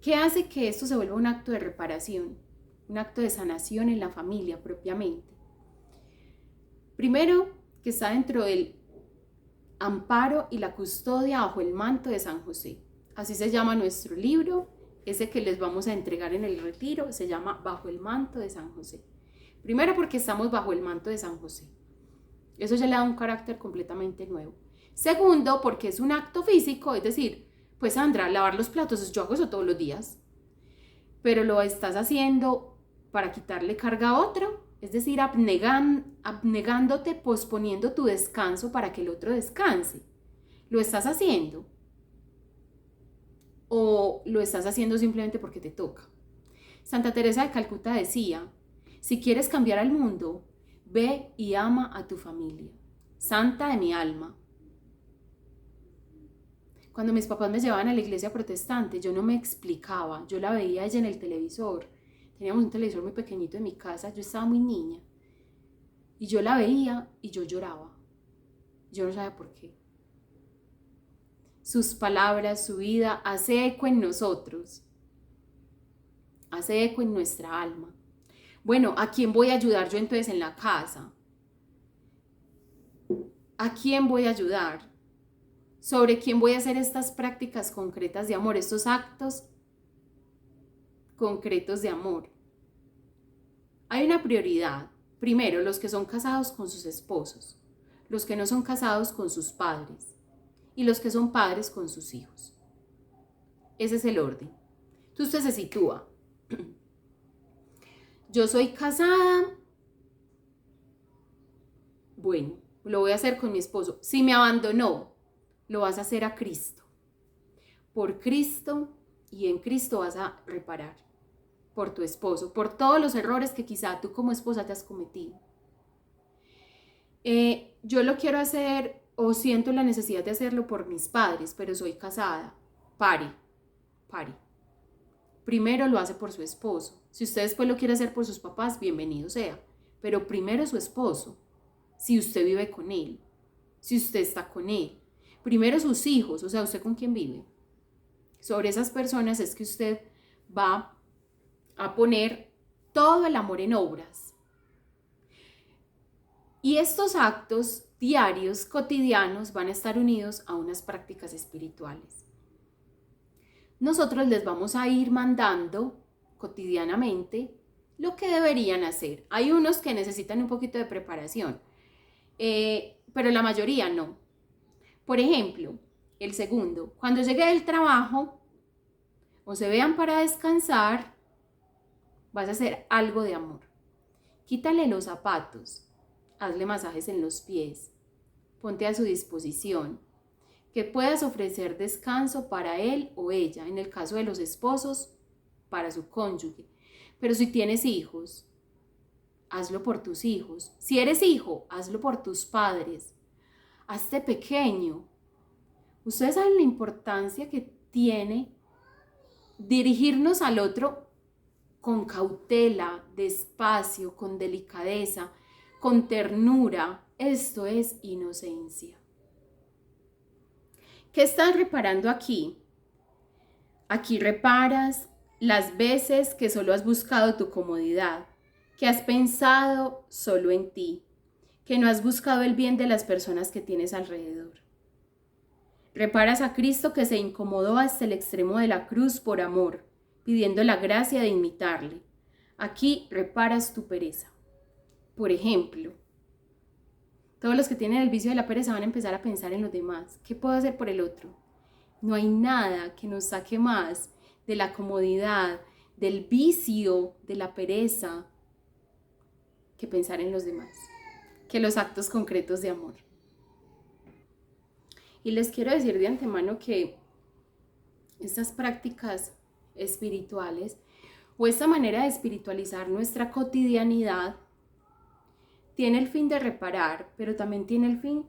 ¿Qué hace que esto se vuelva un acto de reparación? Un acto de sanación en la familia propiamente. Primero, que está dentro del amparo y la custodia bajo el manto de San José. Así se llama nuestro libro, ese que les vamos a entregar en el retiro, se llama Bajo el manto de San José. Primero porque estamos bajo el manto de San José. Eso ya le da un carácter completamente nuevo. Segundo, porque es un acto físico, es decir, pues Sandra, lavar los platos, yo hago eso todos los días, pero lo estás haciendo para quitarle carga a otro, es decir, abnegándote, posponiendo tu descanso para que el otro descanse. ¿Lo estás haciendo? ¿O lo estás haciendo simplemente porque te toca? Santa Teresa de Calcuta decía, si quieres cambiar al mundo, ve y ama a tu familia. Santa de mi alma. Cuando mis papás me llevaban a la iglesia protestante, yo no me explicaba, yo la veía a ella en el televisor. Teníamos un televisor muy pequeñito en mi casa, yo estaba muy niña. Y yo la veía y yo lloraba. Yo no sabía por qué. Sus palabras, su vida, hace eco en nosotros. Hace eco en nuestra alma. Bueno, ¿a quién voy a ayudar yo entonces en la casa? ¿A quién voy a ayudar? ¿Sobre quién voy a hacer estas prácticas concretas de amor, estos actos concretos de amor? Hay una prioridad. Primero, los que son casados con sus esposos, los que no son casados con sus padres y los que son padres con sus hijos. Ese es el orden. Entonces usted se sitúa. Yo soy casada. Bueno, lo voy a hacer con mi esposo. Si me abandonó, lo vas a hacer a Cristo. Por Cristo y en Cristo vas a reparar. Por tu esposo, por todos los errores que quizá tú como esposa te has cometido. Yo lo quiero hacer o siento la necesidad de hacerlo por mis padres, pero soy casada. Pare. Primero lo hace por su esposo. Si usted después lo quiere hacer por sus papás, bienvenido sea. Pero primero su esposo, si usted vive con él, si usted está con él. Primero sus hijos, o sea, ¿usted con quién vive? Sobre esas personas es que usted va a poner todo el amor en obras. Y estos actos diarios, cotidianos, van a estar unidos a unas prácticas espirituales. Nosotros les vamos a ir mandando cotidianamente lo que deberían hacer. Hay unos que necesitan un poquito de preparación, pero la mayoría no. Por ejemplo, el segundo, cuando llegue del trabajo o se vean para descansar, vas a hacer algo de amor. Quítale los zapatos, hazle masajes en los pies, ponte a su disposición, que puedas ofrecer descanso para él o ella, en el caso de los esposos, para su cónyuge. Pero si tienes hijos, hazlo por tus hijos. Si eres hijo, hazlo por tus padres. Hazte pequeño. Ustedes saben la importancia que tiene dirigirnos al otro con cautela, despacio, con delicadeza, con ternura. Esto es inocencia. ¿Qué estás reparando aquí? Aquí reparas las veces que solo has buscado tu comodidad, que has pensado solo en ti, que no has buscado el bien de las personas que tienes alrededor. Reparas a Cristo que se incomodó hasta el extremo de la cruz por amor, pidiendo la gracia de imitarle. Aquí reparas tu pereza. Por ejemplo, todos los que tienen el vicio de la pereza van a empezar a pensar en los demás. ¿Qué puedo hacer por el otro? No hay nada que nos saque más de la comodidad, del vicio, de la pereza, que pensar en los demás, que los actos concretos de amor. Y les quiero decir de antemano que estas prácticas espirituales o esta manera de espiritualizar nuestra cotidianidad tiene el fin de reparar, pero también tiene el fin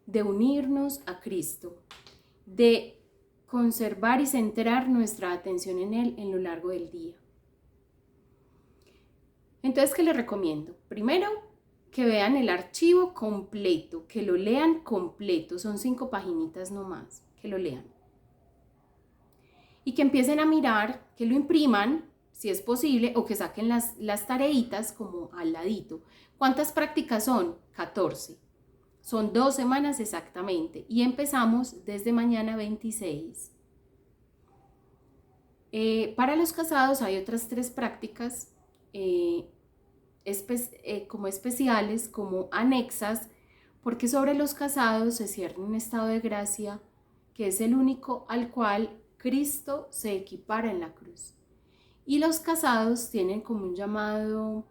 de unirnos a Cristo, de conservar y centrar nuestra atención en Él en lo largo del día. Entonces, ¿qué les recomiendo? Primero, que vean el archivo completo, que lo lean completo, son 5 paginitas nomás, que lo lean. Y que empiecen a mirar, que lo impriman, si es posible, o que saquen las tareitas como al ladito. ¿Cuántas prácticas son? 14. Son 2 semanas exactamente y empezamos desde mañana 26. Para los casados hay otras 3 prácticas como especiales, como anexas, porque sobre los casados se cierra un estado de gracia que es el único al cual Cristo se equipara en la cruz. Y los casados tienen como un llamado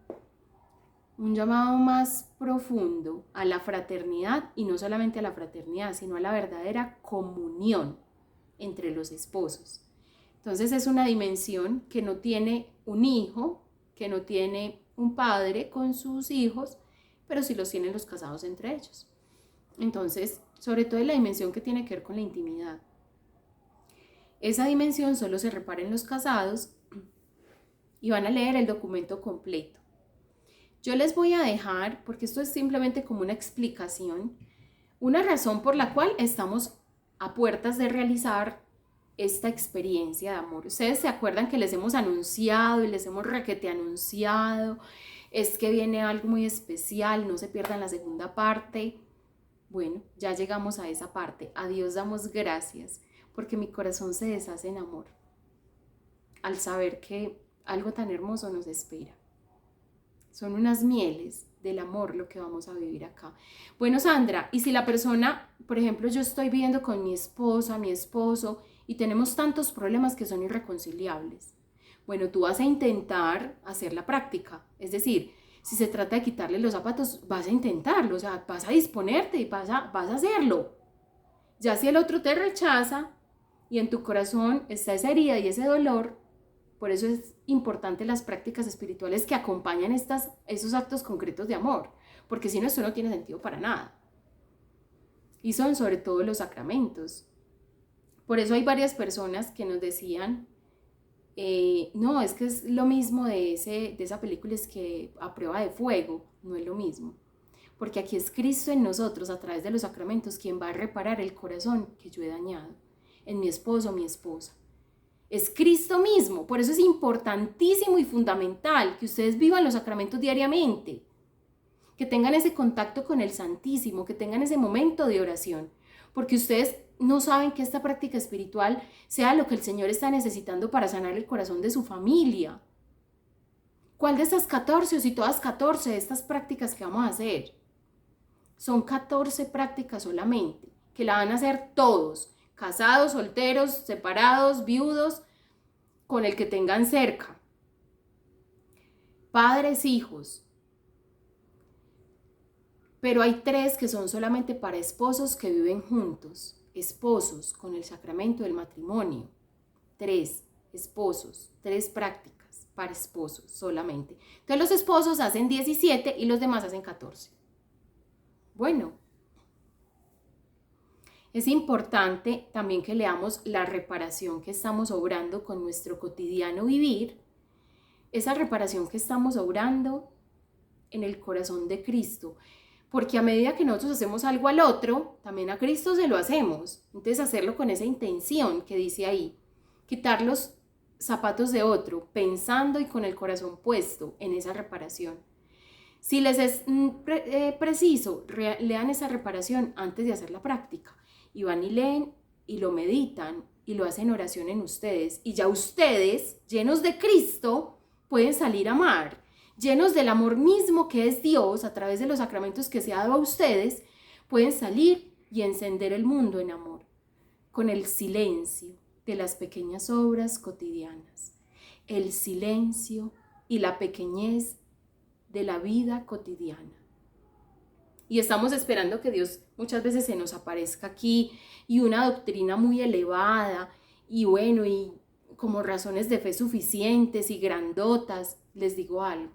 más profundo a la fraternidad, y no solamente a la fraternidad, sino a la verdadera comunión entre los esposos. Entonces es una dimensión que no tiene un hijo, que no tiene un padre con sus hijos, pero sí los tienen los casados entre ellos. Entonces, sobre todo en la dimensión que tiene que ver con la intimidad. Esa dimensión solo se repara en los casados y van a leer el documento completo. Yo les voy a dejar, porque esto es simplemente como una explicación, una razón por la cual estamos a puertas de realizar esta experiencia de amor. Ustedes se acuerdan que les hemos anunciado y les hemos requete anunciado, es que viene algo muy especial, no se pierdan la segunda parte. Bueno, ya llegamos a esa parte. A Dios damos gracias, porque mi corazón se deshace en amor al saber que algo tan hermoso nos espera. Son unas mieles del amor lo que vamos a vivir acá. Bueno, Sandra, y si la persona, por ejemplo, yo estoy viviendo con mi esposa, mi esposo, y tenemos tantos problemas que son irreconciliables. Bueno, tú vas a intentar hacer la práctica. Es decir, si se trata de quitarle los zapatos, vas a intentarlo, o sea, vas a disponerte y vas a hacerlo. Ya si el otro te rechaza y en tu corazón está esa herida y ese dolor, por eso es importante las prácticas espirituales que acompañan esos actos concretos de amor, porque si no, esto no tiene sentido para nada. Y son sobre todo los sacramentos. Por eso hay varias personas que nos decían, no, es que es lo mismo de esa película, es que a prueba de fuego, no es lo mismo. Porque aquí es Cristo en nosotros, a través de los sacramentos, quien va a reparar el corazón que yo he dañado en mi esposo o mi esposa. Es Cristo mismo, por eso es importantísimo y fundamental que ustedes vivan los sacramentos diariamente, que tengan ese contacto con el Santísimo, que tengan ese momento de oración, porque ustedes no saben que esta práctica espiritual sea lo que el Señor está necesitando para sanar el corazón de su familia. ¿Cuál de estas 14 o si todas 14 de estas prácticas que vamos a hacer? Son 14 prácticas solamente, que la van a hacer todos, casados, solteros, separados, viudos, con el que tengan cerca, padres, hijos. Pero hay 3 que son solamente para esposos que viven juntos, esposos con el sacramento del matrimonio. 3 esposos, 3 prácticas para esposos solamente. Entonces los esposos hacen 17 y los demás hacen 14. Bueno, es importante también que leamos la reparación que estamos obrando con nuestro cotidiano vivir, esa reparación que estamos obrando en el corazón de Cristo. porque a medida que nosotros hacemos algo al otro, también a Cristo se lo hacemos. Entonces hacerlo con esa intención que dice ahí, quitar los zapatos de otro, pensando y con el corazón puesto en esa reparación. Si les es preciso, lean esa reparación antes de hacer la práctica, y van y leen y lo meditan y lo hacen oración en ustedes, y ya ustedes, llenos de Cristo, pueden salir a amar, llenos del amor mismo que es Dios a través de los sacramentos que se ha dado a ustedes, pueden salir y encender el mundo en amor, con el silencio de las pequeñas obras cotidianas, el silencio y la pequeñez de la vida cotidiana. Y estamos esperando que Dios muchas veces se nos aparezca aquí y una doctrina muy elevada y bueno, y como razones de fe suficientes y grandotas. Les digo algo,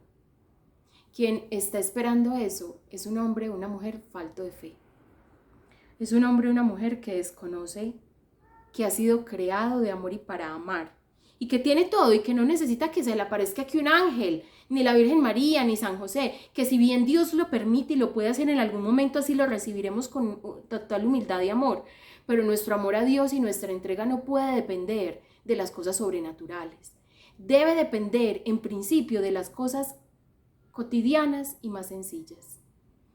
quien está esperando eso es un hombre o una mujer falto de fe. Es un hombre o una mujer que desconoce que ha sido creado de amor y para amar, y que tiene todo y que no necesita que se le aparezca aquí un ángel, ni la Virgen María, ni San José, que si bien Dios lo permite y lo puede hacer en algún momento, así lo recibiremos con total humildad y amor, pero nuestro amor a Dios y nuestra entrega no puede depender de las cosas sobrenaturales. Debe depender en principio de las cosas cotidianas y más sencillas,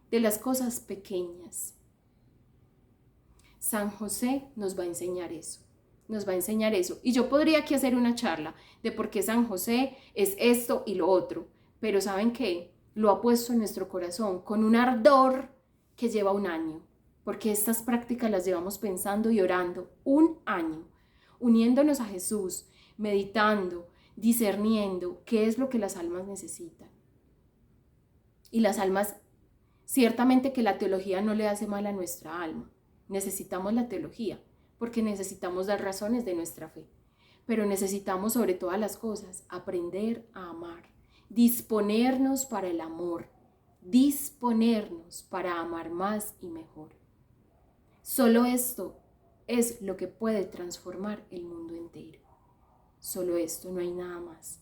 de las cosas pequeñas. San José nos va a enseñar eso. Nos va a enseñar eso. Y yo podría aquí hacer una charla de por qué San José es esto y lo otro. Pero ¿saben qué? Lo ha puesto en nuestro corazón con un ardor que lleva un año. Porque estas prácticas las llevamos pensando y orando un año. Uniéndonos a Jesús, meditando, discerniendo qué es lo que las almas necesitan. Y las almas, ciertamente que la teología no le hace mal a nuestra alma. Necesitamos la teología, porque necesitamos dar razones de nuestra fe, pero necesitamos sobre todas las cosas aprender a amar, disponernos para el amor, disponernos para amar más y mejor. Solo esto es lo que puede transformar el mundo entero. Solo esto, no hay nada más.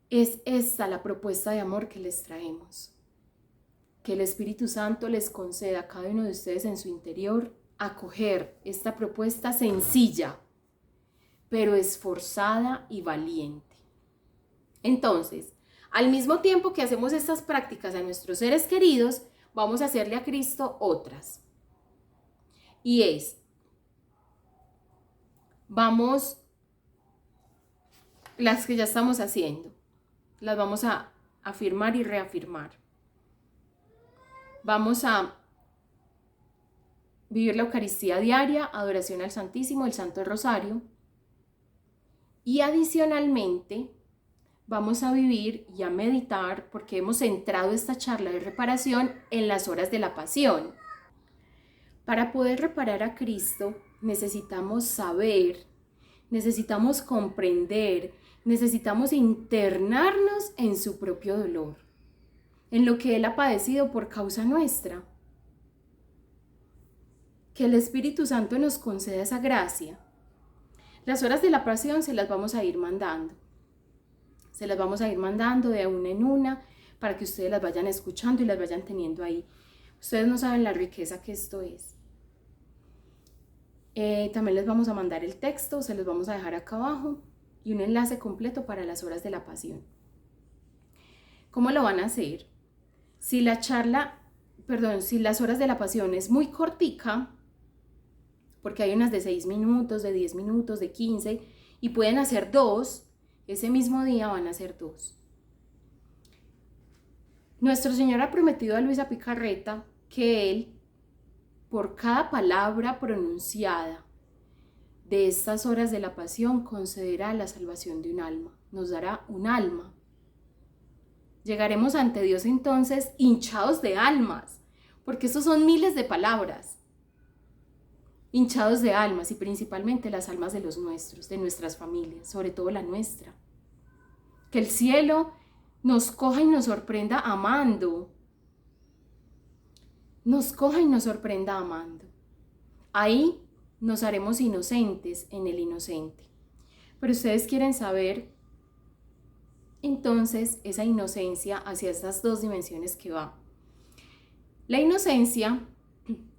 Es esta la propuesta de amor que les traemos. Que el Espíritu Santo les conceda a cada uno de ustedes en su interior acoger esta propuesta sencilla, pero esforzada y valiente. Entonces, al mismo tiempo que hacemos estas prácticas a nuestros seres queridos, vamos a hacerle a Cristo otras. Y vamos, las que ya estamos haciendo, las vamos a afirmar y reafirmar. Vamos a vivir la Eucaristía diaria, adoración al Santísimo, el Santo Rosario. Y adicionalmente vamos a vivir y a meditar, porque hemos centrado esta charla de reparación en las horas de la pasión. Para poder reparar a Cristo necesitamos saber, necesitamos comprender, necesitamos internarnos en su propio dolor, en lo que Él ha padecido por causa nuestra. Que el Espíritu Santo nos conceda esa gracia. Las horas de la pasión se las vamos a ir mandando. Se las vamos a ir mandando de una en una para que ustedes las vayan escuchando y las vayan teniendo ahí. Ustedes no saben la riqueza que esto es. También les vamos a mandar el texto, se los vamos a dejar acá abajo y un enlace completo para las horas de la pasión. ¿Cómo lo van a hacer? Si las horas de la pasión es muy cortica, porque hay unas de 6 minutos, de 10 minutos, de 15, y pueden hacer 2, ese mismo día van a hacer 2. Nuestro Señor ha prometido a Luisa Picarreta que Él, por cada palabra pronunciada de estas horas de la pasión, concederá la salvación de un alma, nos dará un alma. Llegaremos ante Dios entonces hinchados de almas, porque estos son miles de palabras, hinchados de almas y principalmente las almas de los nuestros, de nuestras familias, sobre todo la nuestra. Que el cielo nos coja y nos sorprenda amando, nos coja y nos sorprenda amando. Ahí nos haremos inocentes en el inocente. Pero ustedes quieren saber Entonces, esa inocencia hacia estas dos dimensiones que va. La inocencia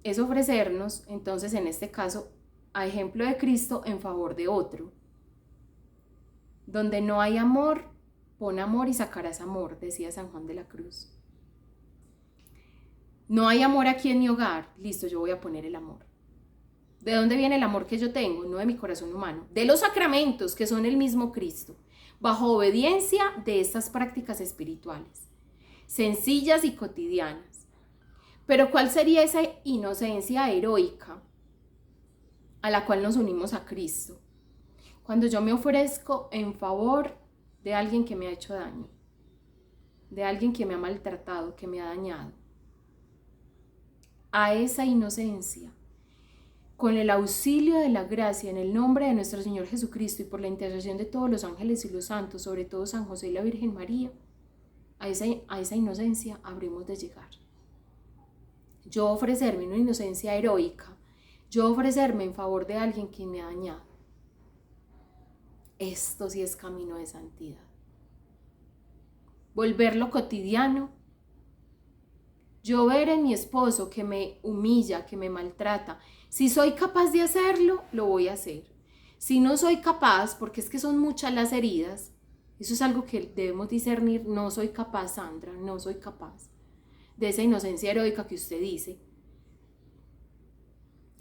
es ofrecernos, entonces en este caso, a ejemplo de Cristo en favor de otro. Donde no hay amor, pon amor y sacarás amor, decía San Juan de la Cruz. No hay amor aquí en mi hogar, listo, yo voy a poner el amor. ¿De dónde viene el amor que yo tengo? No de mi corazón humano, de los sacramentos que son el mismo Cristo, bajo obediencia de estas prácticas espirituales, sencillas y cotidianas. Pero ¿cuál sería esa inocencia heroica a la cual nos unimos a Cristo? Cuando yo me ofrezco en favor de alguien que me ha hecho daño, de alguien que me ha maltratado, que me ha dañado. A esa inocencia, con el auxilio de la gracia, en el nombre de nuestro Señor Jesucristo y por la intercesión de todos los ángeles y los santos, sobre todo San José y la Virgen María, a esa inocencia habremos de llegar. Yo ofrecerme una inocencia heroica, yo ofrecerme en favor de alguien que me ha dañado. Esto sí es camino de santidad. Volverlo cotidiano. Yo ver en mi esposo que me humilla, que me maltrata. Si soy capaz de hacerlo, lo voy a hacer. Si no soy capaz, porque es que son muchas las heridas, eso es algo que debemos discernir. No soy capaz, Sandra, no soy capaz de esa inocencia heroica que usted dice.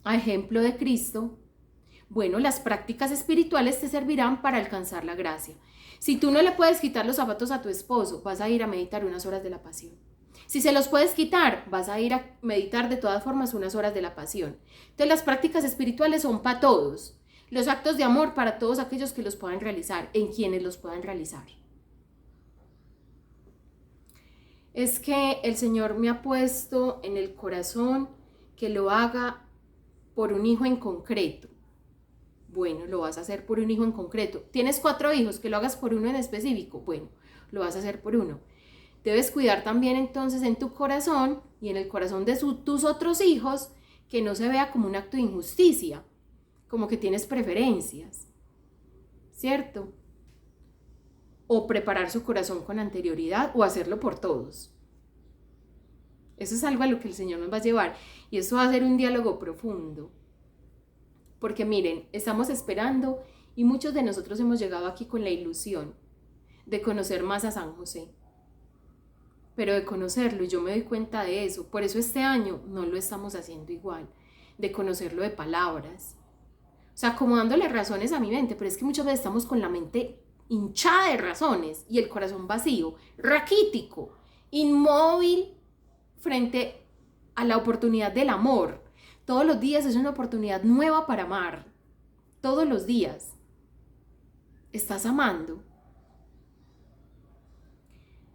A ejemplo de Cristo, bueno, las prácticas espirituales te servirán para alcanzar la gracia. Si tú no le puedes quitar los zapatos a tu esposo, vas a ir a meditar unas horas de la pasión. Si se los puedes quitar, vas a ir a meditar de todas formas unas horas de la pasión. Entonces las prácticas espirituales son para todos. Los actos de amor para todos aquellos que los puedan realizar, en quienes los puedan realizar. Es que el Señor me ha puesto en el corazón que lo haga por un hijo en concreto. Bueno, lo vas a hacer por un hijo en concreto. ¿Tienes 4 hijos? Que lo hagas por uno en específico. Bueno, lo vas a hacer por uno. Debes cuidar también entonces en tu corazón y en el corazón de tus otros hijos que no se vea como un acto de injusticia, como que tienes preferencias, ¿cierto? O preparar su corazón con anterioridad o hacerlo por todos. Eso es algo a lo que el Señor nos va a llevar y eso va a ser un diálogo profundo. Porque miren, estamos esperando y muchos de nosotros hemos llegado aquí con la ilusión de conocer más a San José. Pero de conocerlo, y yo me doy cuenta de eso, por eso este año no lo estamos haciendo igual, de conocerlo de palabras. O sea, como dándole razones a mi mente, pero es que muchas veces estamos con la mente hinchada de razones y el corazón vacío, raquítico, inmóvil frente a la oportunidad del amor. Todos los días es una oportunidad nueva para amar. Todos los días. ¿Estás amando?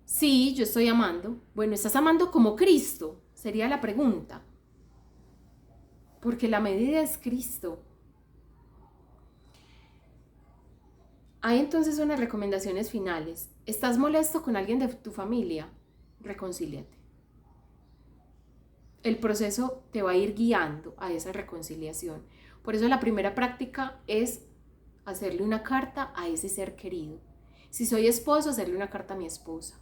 Sí, yo estoy amando. Bueno, ¿estás amando como Cristo? Sería la pregunta. Porque la medida es Cristo. Hay entonces unas recomendaciones finales. ¿Estás molesto con alguien de tu familia? Reconcíliate. El proceso te va a ir guiando a esa reconciliación. Por eso la primera práctica es hacerle una carta a ese ser querido. Si soy esposo, hacerle una carta a mi esposa.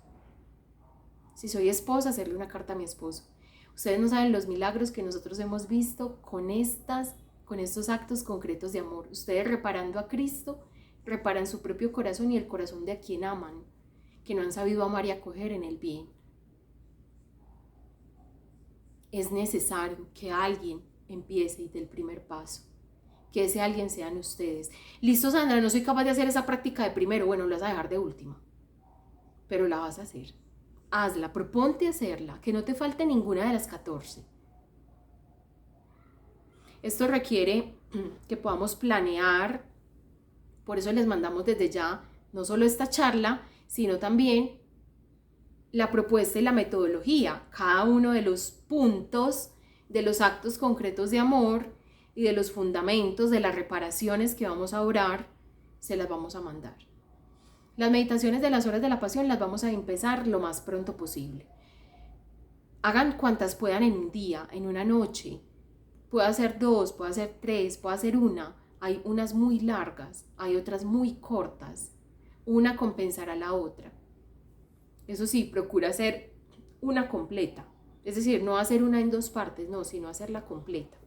Si soy esposa, hacerle una carta a mi esposo. Ustedes no saben los milagros que nosotros hemos visto con estos actos concretos de amor. Ustedes reparando a Cristo, reparan su propio corazón y el corazón de a quien aman, que no han sabido amar y acoger en el bien. Es necesario que alguien empiece y dé el primer paso. Que ese alguien sean ustedes. Listo, Sandra, no soy capaz de hacer esa práctica de primero. Bueno, la vas a dejar de última. Pero la vas a hacer. Hazla, proponte hacerla, que no te falte ninguna de las 14. Esto requiere que podamos planear. Por eso les mandamos desde ya no solo esta charla, sino también la propuesta y la metodología, cada uno de los puntos de los actos concretos de amor y de los fundamentos de las reparaciones que vamos a orar, se las vamos a mandar. Las meditaciones de las horas de la pasión las vamos a empezar lo más pronto posible. Hagan cuantas puedan en un día, en una noche. Puede hacer 2, puede hacer 3, puede hacer 1. Hay unas muy largas, hay otras muy cortas. una compensará a la otra. Eso sí, procura hacer una completa. Es decir, no hacer una en dos partes, no, sino hacerla completa.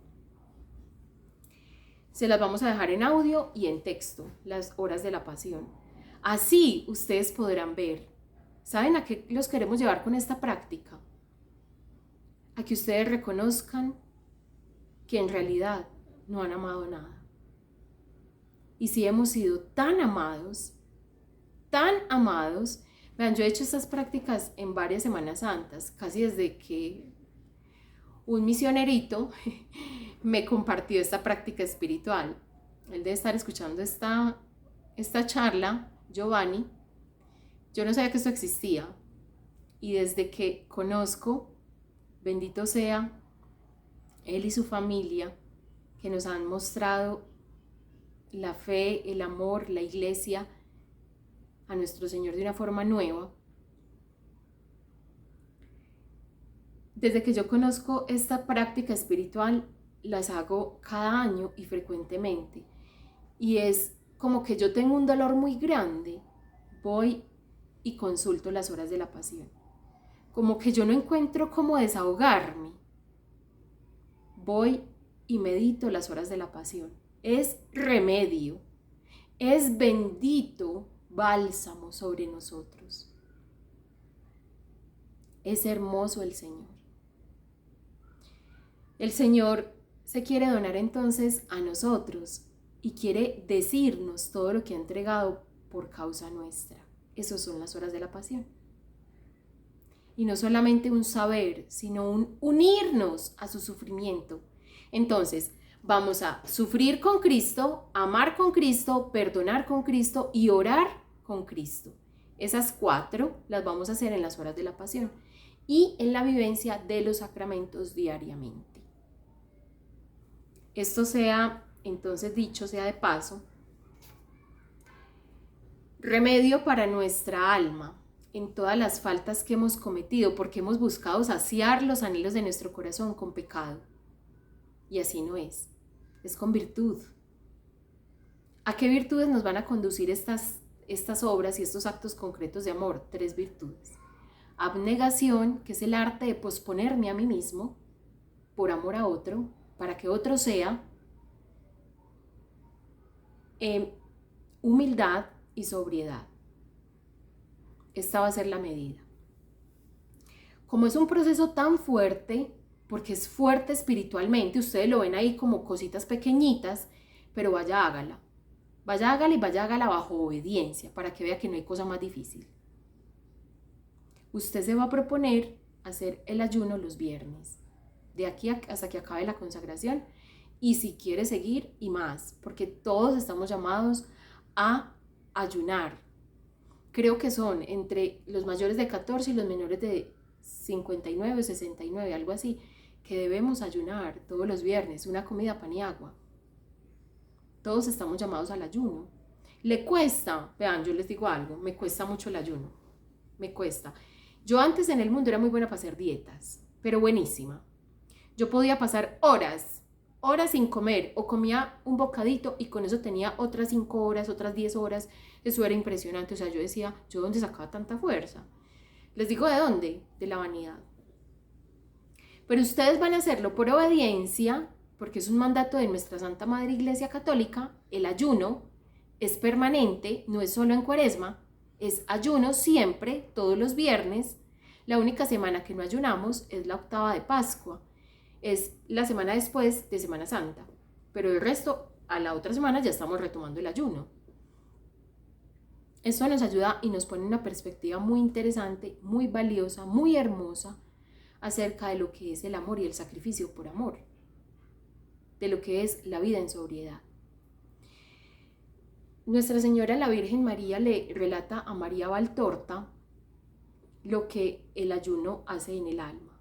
Se las vamos a dejar en audio y en texto, las horas de la pasión. Así ustedes podrán ver. ¿Saben a qué los queremos llevar con esta práctica? A que ustedes reconozcan que en realidad no han amado nada. Y si hemos sido tan amados, vean, yo he hecho estas prácticas en varias Semanas Santas, casi desde que un misionerito me compartió esta práctica espiritual. Él debe estar escuchando esta charla, Giovanni. Yo no sabía que esto existía. Y desde que conozco, bendito sea él y su familia, que nos han mostrado la fe, el amor, la iglesia a nuestro Señor de una forma nueva. Desde que yo conozco esta práctica espiritual, las hago cada año y frecuentemente. Y es como que yo tengo un dolor muy grande, voy y consulto las horas de la pasión. Como que yo no encuentro cómo desahogarme, voy y medito las horas de la pasión. Es remedio, es bendito bálsamo sobre nosotros. Es hermoso el Señor. El Señor se quiere donar entonces a nosotros y quiere decirnos todo lo que ha entregado por causa nuestra. Esas son las horas de la pasión. Y no solamente un saber, sino un unirnos a su sufrimiento. Entonces, vamos a sufrir con Cristo, amar con Cristo, perdonar con Cristo y orar con Cristo. Esas 4 las vamos a hacer en las horas de la pasión y en la vivencia de los sacramentos diariamente. Esto sea, entonces dicho sea de paso, remedio para nuestra alma en todas las faltas que hemos cometido, porque hemos buscado saciar los anhelos de nuestro corazón con pecado. Y así no es con virtud. ¿A qué virtudes nos van a conducir estas obras y estos actos concretos de amor? 3 virtudes. Abnegación, que es el arte de posponerme a mí mismo por amor a otro, para que otro sea. Humildad y sobriedad. Esta va a ser la medida. Como es un proceso tan fuerte, porque es fuerte espiritualmente, ustedes lo ven ahí como cositas pequeñitas, pero vaya hágala y vaya hágala bajo obediencia, para que vea que no hay cosa más difícil. Usted se va a proponer hacer el ayuno los viernes, de aquí hasta que acabe la consagración, y si quiere seguir y más, porque todos estamos llamados a ayunar. Creo que son entre los mayores de 14 y los menores de 59 o 69, algo así, que debemos ayunar todos los viernes, una comida, pan y agua. Todos estamos llamados al ayuno. ¿Le cuesta? Vean, yo les digo algo, me cuesta mucho el ayuno, me cuesta. Yo antes en el mundo era muy buena para hacer dietas, pero buenísima. Yo podía pasar horas sin comer, o comía un bocadito y con eso tenía otras 5 horas, otras 10 horas. Eso era impresionante. O sea, yo decía, ¿yo dónde sacaba tanta fuerza? Les digo, ¿de dónde? De la vanidad. Pero ustedes van a hacerlo por obediencia, porque es un mandato de nuestra Santa Madre Iglesia Católica. El ayuno es permanente, no es solo en Cuaresma, es ayuno siempre, todos los viernes. La única semana que no ayunamos es la octava de Pascua. Es la semana después de Semana Santa, pero el resto, a la otra semana ya estamos retomando el ayuno. Esto nos ayuda y nos pone una perspectiva muy interesante, muy valiosa, muy hermosa acerca de lo que es el amor y el sacrificio por amor, de lo que es la vida en sobriedad. Nuestra Señora la Virgen María le relata a María Valtorta lo que el ayuno hace en el alma.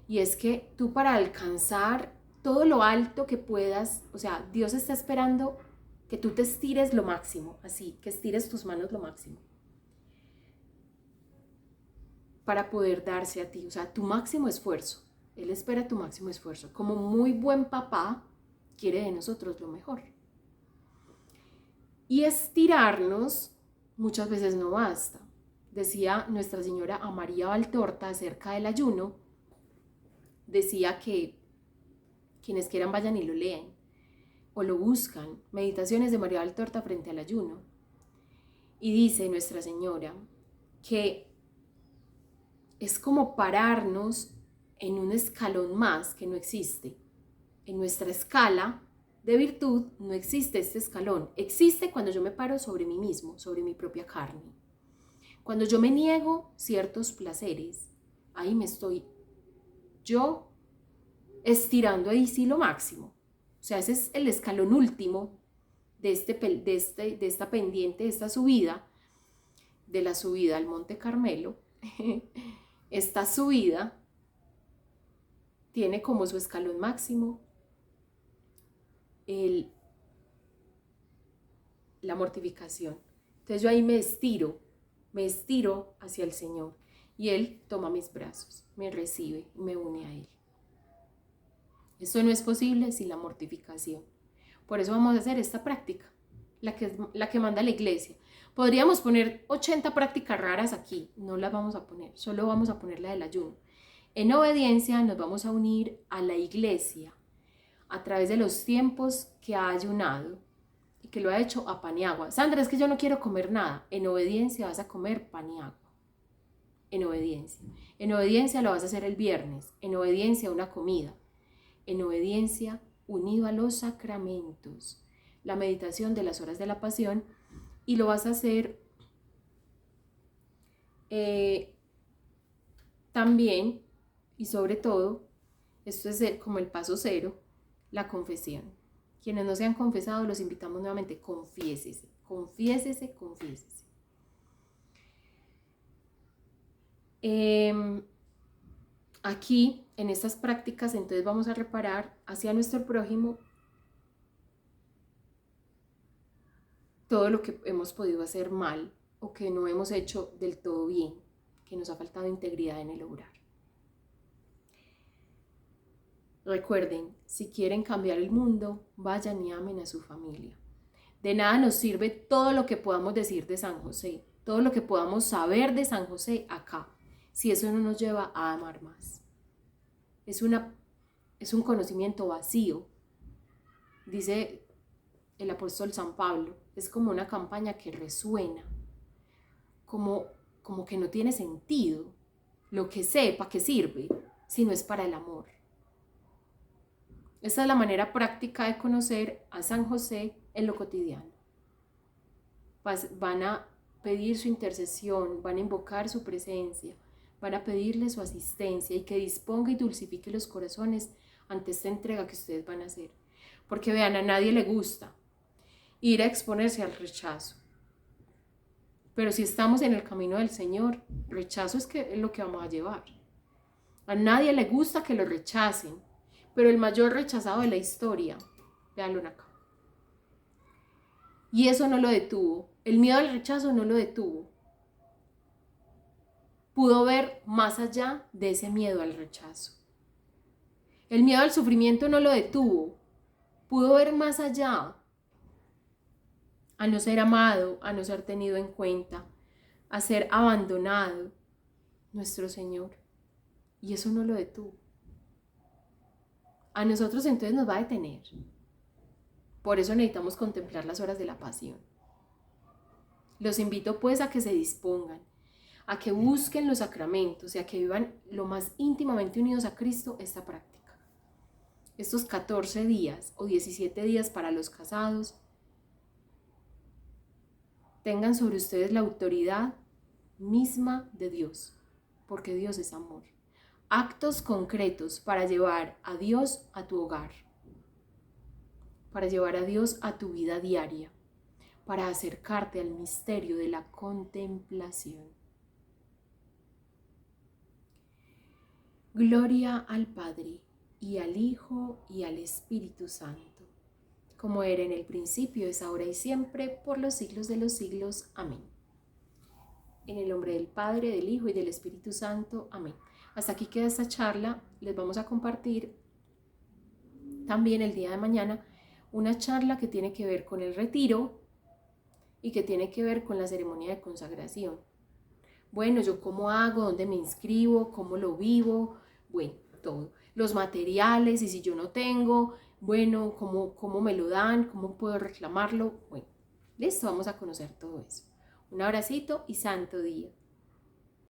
Y es que tú, para alcanzar todo lo alto que puedas, o sea, Dios está esperando que tú te estires lo máximo, así, que estires tus manos lo máximo, para poder darse a ti, o sea, tu máximo esfuerzo. Él espera tu máximo esfuerzo. Como muy buen papá, quiere de nosotros lo mejor. Y estirarnos muchas veces no basta. Decía Nuestra Señora a María Valtorta acerca del ayuno, decía que quienes quieran vayan y lo leen o lo buscan, Meditaciones de María Valtorta frente al ayuno. Y dice Nuestra Señora que es como pararnos en un escalón más que no existe. En nuestra escala de virtud no existe este escalón. Existe cuando yo me paro sobre mí mismo, sobre mi propia carne. Cuando yo me niego ciertos placeres, ahí me estoy yo estirando ahí sí lo máximo. O sea, ese es el escalón último de esta pendiente, de esta subida, de la subida al Monte Carmelo. Esta subida tiene como su escalón máximo la mortificación. Entonces yo ahí me estiro hacia el Señor y Él toma mis brazos, me recibe y me une a Él. Esto no es posible sin la mortificación. Por eso vamos a hacer esta práctica, la que manda la iglesia. Podríamos poner 80 prácticas raras aquí, no las vamos a poner, solo vamos a poner la del ayuno. En obediencia nos vamos a unir a la iglesia a través de los tiempos que ha ayunado y que lo ha hecho a pan y agua. Sandra, es que yo no quiero comer nada. En obediencia vas a comer pan y agua. En obediencia. En obediencia lo vas a hacer el viernes. En obediencia una comida. En obediencia unido a los sacramentos. La meditación de las horas de la pasión. Y lo vas a hacer también y sobre todo, esto es como el paso cero, la confesión. Quienes no se han confesado, los invitamos nuevamente, confiésese, confiésese, confiésese. Aquí, en estas prácticas, entonces vamos a reparar hacia nuestro prójimo todo lo que hemos podido hacer mal o que no hemos hecho del todo bien, que nos ha faltado integridad en el obrar. Recuerden, si quieren cambiar el mundo, vayan y amen a su familia. De nada nos sirve todo lo que podamos decir de San José, todo lo que podamos saber de San José acá, si eso no nos lleva a amar más. Es un conocimiento vacío, dice el apóstol San Pablo, es como una campaña que resuena, como que no tiene sentido. Lo que sé, ¿para qué sirve? Si no es para el amor. Esa es la manera práctica de conocer a San José en lo cotidiano. Van a pedir su intercesión, van a invocar su presencia, van a pedirle su asistencia y que disponga y dulcifique los corazones ante esta entrega que ustedes van a hacer. Porque vean, a nadie le gusta ir a exponerse al rechazo. Pero si estamos en el camino del Señor, rechazo es lo que vamos a llevar. A nadie le gusta que lo rechacen, pero el mayor rechazado de la historia, véanlo acá. Y eso no lo detuvo, el miedo al rechazo no lo detuvo. Pudo ver más allá de ese miedo al rechazo. El miedo al sufrimiento no lo detuvo, pudo ver más allá, a no ser amado, a no ser tenido en cuenta, a ser abandonado, nuestro Señor. Y eso no lo detuvo. A nosotros entonces nos va a detener. Por eso necesitamos contemplar las horas de la pasión. Los invito pues a que se dispongan, a que busquen los sacramentos y a que vivan lo más íntimamente unidos a Cristo esta práctica. Estos 14 días o 17 días para los casados, tengan sobre ustedes la autoridad misma de Dios, porque Dios es amor. Actos concretos para llevar a Dios a tu hogar, para llevar a Dios a tu vida diaria, para acercarte al misterio de la contemplación. Gloria al Padre, y al Hijo, y al Espíritu Santo, como era en el principio, es ahora y siempre, por los siglos de los siglos. Amén. En el nombre del Padre, del Hijo y del Espíritu Santo. Amén. Hasta aquí queda esta charla. Les vamos a compartir también el día de mañana una charla que tiene que ver con el retiro y que tiene que ver con la ceremonia de consagración. Bueno, yo cómo hago, dónde me inscribo, cómo lo vivo, bueno, todo. Los materiales, y si yo no tengo, bueno, cómo me lo dan, cómo puedo reclamarlo. Bueno, listo, vamos a conocer todo eso. Un abracito y santo día.